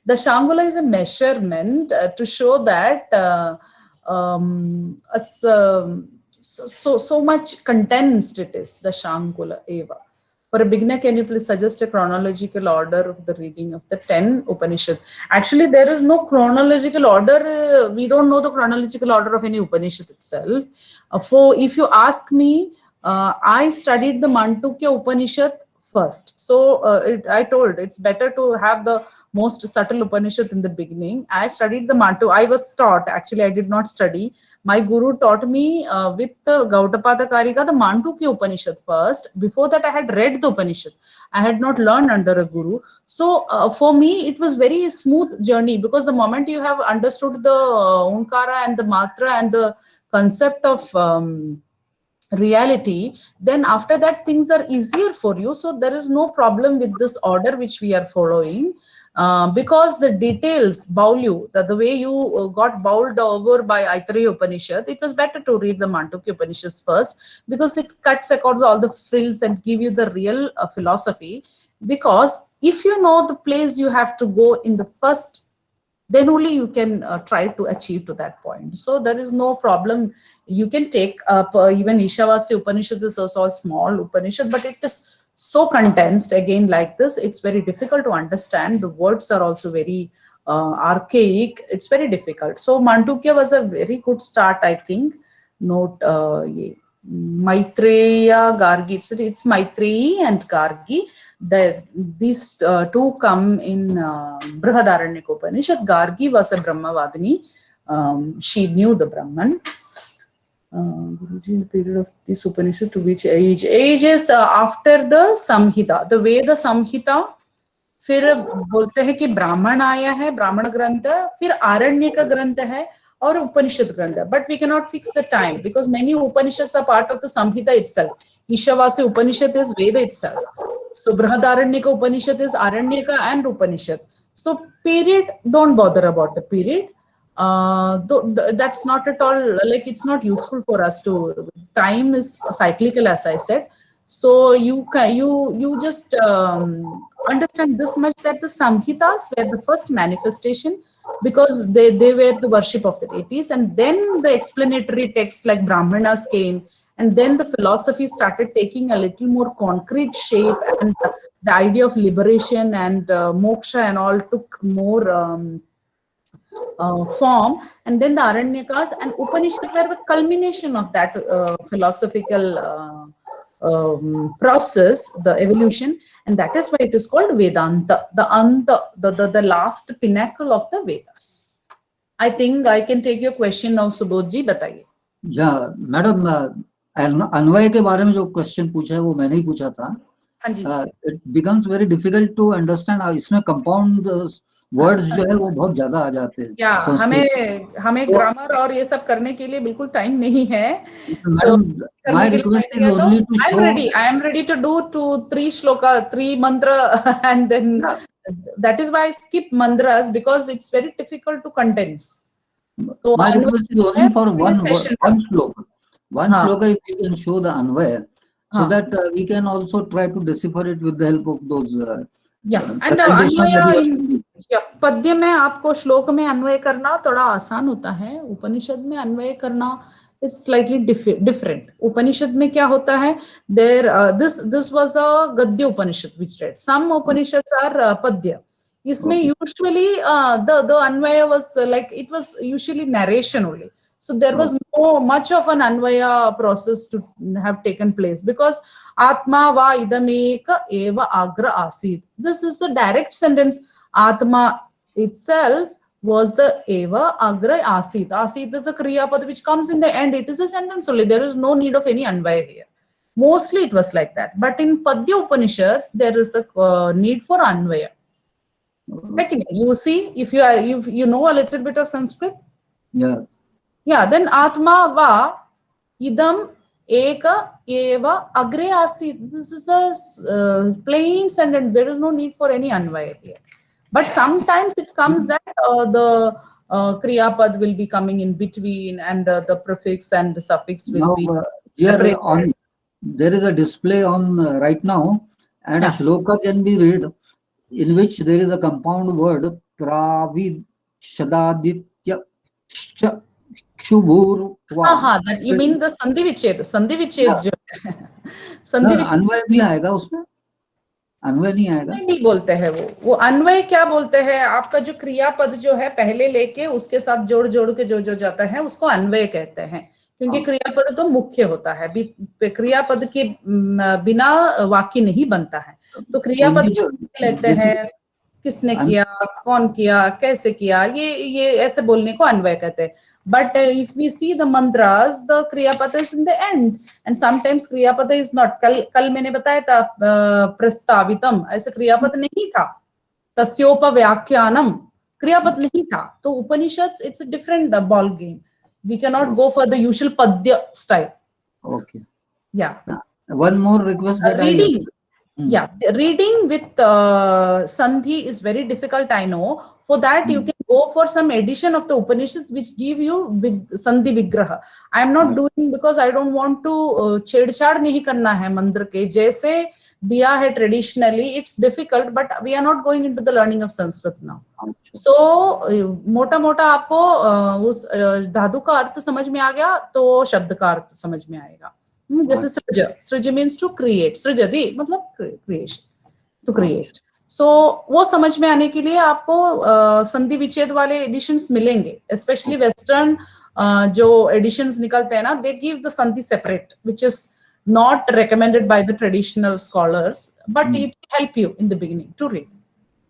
Dashangula is a measurement to show that it's so much condensed it is. Dashangula eva. For a beginner, can you please suggest a chronological order of the reading of the 10 Upanishads? Actually, there is no chronological order. We don't know the chronological order of any Upanishad itself. If you ask me, I studied the Mandukya Upanishad first. So I told it's better to have the most subtle Upanishad in the beginning. I studied the Mantu. I was taught, actually I did not study. My guru taught me with the Gautapada Karika, the Mandukya Upanishad first. Before that I had read the Upanishad. I had not learned under a guru. So for me it was very smooth journey, because the moment you have understood the Onkara and the Matra and the concept of reality, then after that things are easier for you. So there is no problem with this order which we are following, because the details bowl you, the way you got bowled over by Aitareya Upanishad, it was better to read the Mandukya Upanishads first, because it cuts across all the frills and give you the real philosophy. Because if you know the place you have to go in the first, then only you can try to achieve to that point. So there is no problem. You can take up even Ishavasya Upanishad is also a small Upanishad, but it is so condensed again like this. It's very difficult to understand. The words are also very archaic. It's very difficult. So Mandukya was a very good start, I think. Note Maitreya, Gargi. It's Maitreyi and Gargi. These two come in Brihadaranyaka Upanishad. Gargi was a Brahmavadini. She knew the Brahman. Guruji, in the period of this Upanishad, to which age? Age is after the Samhita. The Veda Samhita, फिर बोलते हैं कि ब्राह्मण आया है, ब्राह्मण ग्रंथ, फिर आरण्य का ग्रंथ है और उपनिषद ग्रंथ. But we cannot fix the time because many Upanishads are part of the Samhita itself. Ishavasya Upanishad is Veda itself. So Brihadaranyaka Upanishad is Aranyaka and Upanishad. So period, don't bother about the period. That's not at all, like, it's not useful for us to, time is cyclical, as I said. So you just understand this much, that the Samhitas were the first manifestation because they were the worship of the deities, and then the explanatory texts like Brahmanas came, and then the philosophy started taking a little more concrete shape, and the idea of liberation and moksha and all took more form, and then the Aranyakas and Upanishads were the culmination of that philosophical process, the evolution, and that is why it is called Vedanta, the last pinnacle of the Vedas. I think I can take your question now, Subodh जी, बताइए. Madam, अन्वय के बारे में जो question पूछा है वो मैंने ही पूछा था. हाँ जी. It becomes very difficult to understand. इसमें कंपाउंड वर्ड्स जो है वो बहुत ज्यादा आ जाते हैं. या हमें ग्रामर और ये सब करने के लिए बिल्कुल टाइम नहीं है. Madam, my request is only to show. I am ready to do 3 shloka, 3 mantra, and then that is why I skip mantras, because it's very difficult to condense. So my request is only for one shloka. One shloka, if you can show the Anvaya, so that we can also try to decipher it with the help of those. And अन्वय पद्य में आपको श्लोक में अन्वय करना थोड़ा आसान होता है. उपनिषद में अन्वय करना is slightly different. उपनिषद में क्या होता है, this was a Gadya Upanishad which read. Some Upanishads are Padya. इसमें usually the Anvaya was like, it was usually narration only. So there was no much of an Anvaya process to have taken place, because Atma va idameka eva agra asid. This is the direct sentence. Atma itself was the eva agra asid. Asid is a kriya pad which comes in the end. It is a sentence only. There is no need of any Anvaya here. Mostly it was like that. But in Padya Upanishads, there is the need for Anvaya. Second, you see, if you know a little bit of Sanskrit, then Atma va idam eka eva agre asid. This is a plain sentence. There is no need for any Anvaya here. But sometimes it comes that the kriya pad will be coming in between, and the prefix and the suffix will be here on. There is a display on right now, and a shloka can be read in which there is a compound word pravid shadaditya shubur. That you mean the sandhi viched जो sandhi viched. अन्वय भी आएगा उसमें? अन्वय नहीं आएगा? नहीं बोलते हैं वो अन्वय क्या बोलते हैं, आपका जो क्रियापद जो है पहले लेके उसके साथ जोड़ के जो जाता है उसको अन्वय कहते हैं, क्योंकि क्रियापद तो मुख्य होता है. क्रियापद के बिना वाक्य नहीं बनता है. तो क्रियापद लेते हैं, किसने किया, कौन किया, कैसे किया, ये ऐसे बोलने को अन्वय कहते हैं. But if we see the mantras, the kriyapada is in the end, and sometimes kriyapada is not. कल मैंने बताया था प्रस्तावितम, ऐसे क्रियापद नहीं था. तस्योपव्याख्यानम क्रियापद नहीं था. तो Upanishads, it's a different ball game. We cannot go for the usual padya style. Okay. Yeah. One more request that reading. Reading with sandhi is very difficult, I know. For that, you can go for some edition of the Upanishad which give you sandhi vigraha. I am not doing, because I don't want to छेड़छाड़ नहीं करना है मंत्र के जैसे दिया है traditionally. It's difficult, but we are not going into the learning of Sanskrit now. So मोटा आपको उस धातु का अर्थ समझ में आ गया तो शब्द का अर्थ समझ में आएगा. जैसे सृज means to create. सृजति मतलब creation, to create. So वो समझ में आने के लिए आपको संधि विच्छेद वाले एडिशंस मिलेंगे. स्पेशली वेस्टर्न जो एडिशंस निकलते हैं ना, they give the संधि separate, which is not recommended by the traditional scholars, but it help you in the beginning to read.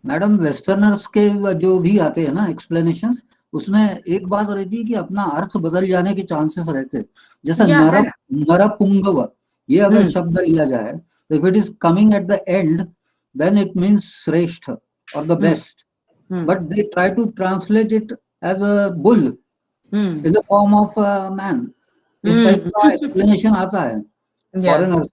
Madam, westerners के जो भी आते हैं ना एक्सप्लेनेशंस, उसमें एक बात रहती है कि अपना अर्थ बदल जाने के चांसेस रहते हैं. जैसा नरपुंगव, ये अगर शब्द लिया जाए, तो if it is coming at the end, then it means Shrestha or the best. But they try to translate it as a bull in the form of a man. इस type का explanation आता है foreigners.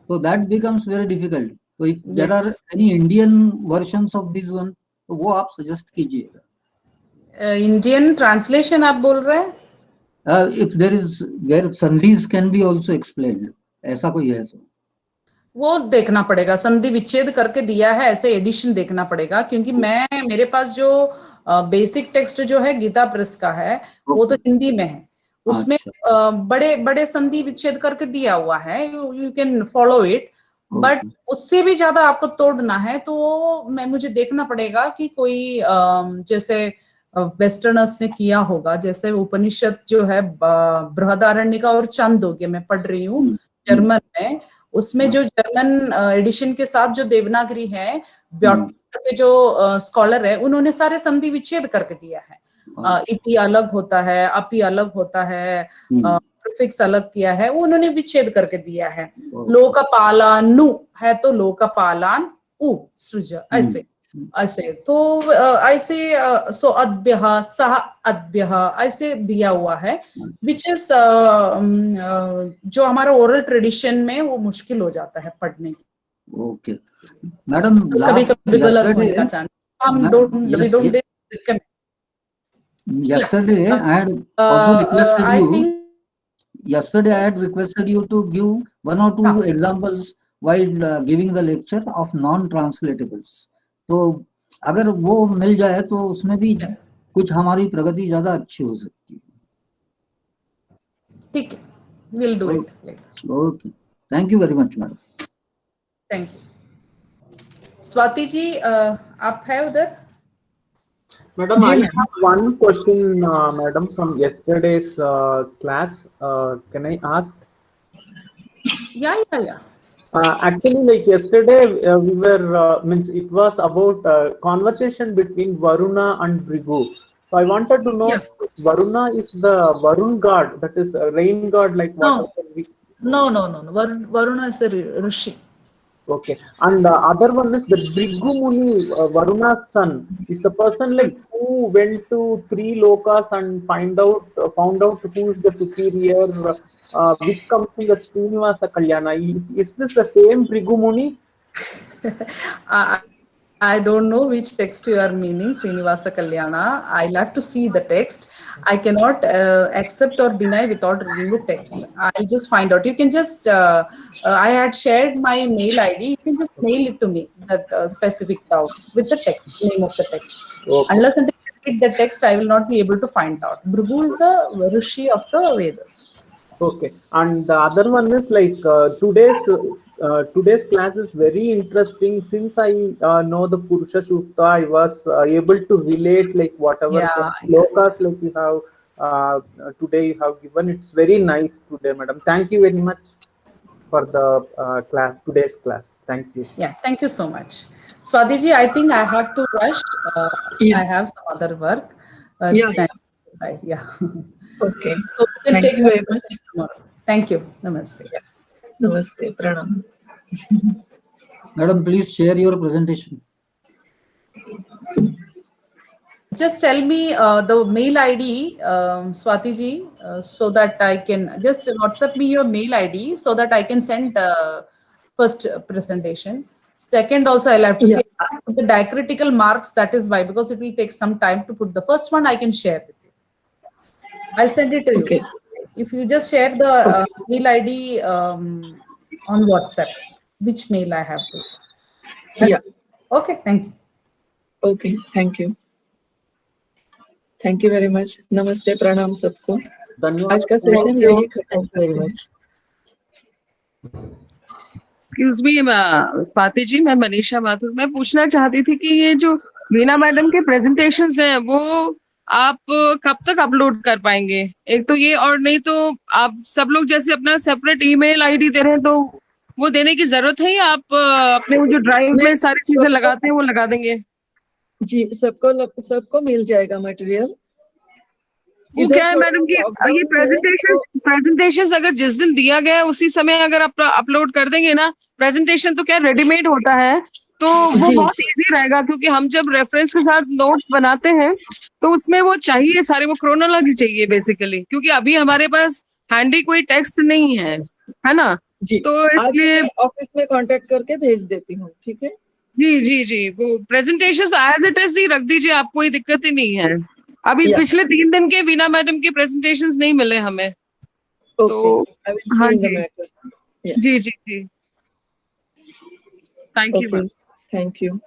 So that becomes very difficult. So if there are any Indian versions of this one, तो वो आप suggest कीजिएगा. Indian translation आप बोल रहे हैं? If there is, where sandhis can be also explained, ऐसा कोई है सो वो देखना पड़ेगा. संधि विच्छेद करके दिया है ऐसे एडिशन देखना पड़ेगा, क्योंकि मेरे पास जो बेसिक टेक्स्ट जो है गीता प्रेस का है वो तो हिंदी में है. उसमें बड़े संधि विच्छेद करके दिया हुआ है. You can follow it, but उससे भी ज्यादा आपको तोड़ना है तो मुझे देखना पड़ेगा कि कोई जैसे वेस्टर्नर्स ने किया होगा. जैसे उपनिषद जो है बृहदारण्यका और चांदोग्य में पढ़ रही हूँ जर्मन में, उसमें जो जर्मन एडिशन के साथ जो देवनागरी है, के जो स्कॉलर है, उन्होंने सारे संधि विच्छेद करके दिया है. इति अलग होता है, अपि अलग होता है, प्रीफिक्स अलग किया है, वो उन्होंने विच्छेद करके दिया है। लोकपालानु है तो लोकपालान उ सृज, ऐसे ऐसे तो ऐसे सो अद्भ्यः सह अद्भ्यः ऐसे दिया हुआ है, विच इज जो हमारा ओरल ट्रेडिशन में वो मुश्किल हो जाता है पढ़ने की। ओके मैडम, कभी कभी गलत होने का चांस, हम we don't recommend. Yesterday I had also requested you. Yesterday I had requested you to give one or two examples while giving the lecture of non-translatables. तो अगर वो मिल जाए तो उसमें भी कुछ हमारी प्रगति ज्यादा अच्छी हो सकती है। ठीक है, we'll do it later. Okay, thank you very much, madam. Thank you. Swati ji, आप है उधर? Madam, I have one question, madam, from yesterday's class. Can I ask? Yeah. Actually, like yesterday, we were means it was about conversation between Varuna and Bhrigu. So I wanted to know, Varuna is the Varun god, that is a rain god, like what? No. Varuna is the Rishi. Okay, and the other one is the Bhrigu Muni, Varuna's son, is the person like who went to 3 lokas and found out who is the superior, which comes in the Srinivasa Kalyana. Is this the same Bhrigu Muni? I don't know which text you are meaning, Srinivasa Kalyana. I'll have to see the text. I cannot accept or deny without reading the text. I'll just find out. You can just, I had shared my mail ID. You can just mail it to me, that specific doubt with the text, name of the text. Okay. Unless until I read the text, I will not be able to find out. Bhrigu is a Rishi of the Vedas. Okay, and the other one is like today's class is very interesting. Since I know the Purusha Sukta, I was able to relate like whatever lokas like you have today you have given. It's very nice today, madam. Thank you very much for the class, today's class. Thank you. Yeah, thank you so much. Swati ji, I think I have to rush. I have some other work. Yeah. Okay. So we can Thank you very much. Tomorrow. Thank you. Namaste. Namaste. Pranam. Madam, please share your presentation. Just tell me the mail ID, Swati ji, so that I can just WhatsApp me your mail ID so that I can send first presentation. Second, also I'll have to say the diacritical marks. That is why, because it will take some time to put the first one. I can share with you. I'll send it to you. If you just share the mail ID on WhatsApp, which mail I have to. Yeah. Okay, thank you. Okay, thank you. Thank you very much. Namaste, pranam सबको. आज का session यही खत्म. Very much. Excuse me, Swati ji, मैं मनीषा माथुर. मैं पूछना चाहती थी कि ये जो वीना मैडम के प्रेजेंटेशंस हैं वो आप कब तक अपलोड कर पाएंगे? एक तो ये, और नहीं तो आप सब लोग जैसे अपना सेपरेट ईमेल आईडी दे रहे हैं तो वो देने की जरूरत है या आप अपने वो जो ड्राइव में सारी चीजें लगाते हैं वो लगा देंगे? जी, सबको मिल जाएगा मटेरियल. वो क्या है मैडम कि ये प्रेजेंटेशन अगर जिस दिन दिया गया है उसी समय अगर आप अपलोड कर देंगे ना, प्रेजेंटेशन तो क्या रेडीमेड होता है तो वो बहुत इजी रहेगा, क्योंकि हम जब रेफरेंस के साथ नोट्स बनाते हैं तो उसमें वो चाहिए सारे, वो क्रोनोलॉजी चाहिए बेसिकली, क्योंकि अभी हमारे पास हैंडी कोई टेक्स्ट नहीं है ना जी. तो इसलिए ऑफिस में कांटेक्ट करके भेज देती हूँ. ठीक है जी वो प्रेजेंटेशन एज इट इज ही रख दीजिए, आपको कोई दिक्कत ही नहीं है. अभी पिछले 3 दिन के वीना मैडम के प्रेजेंटेशंस नहीं मिले हमें. तो हाँ जी. Thank you. Thank you.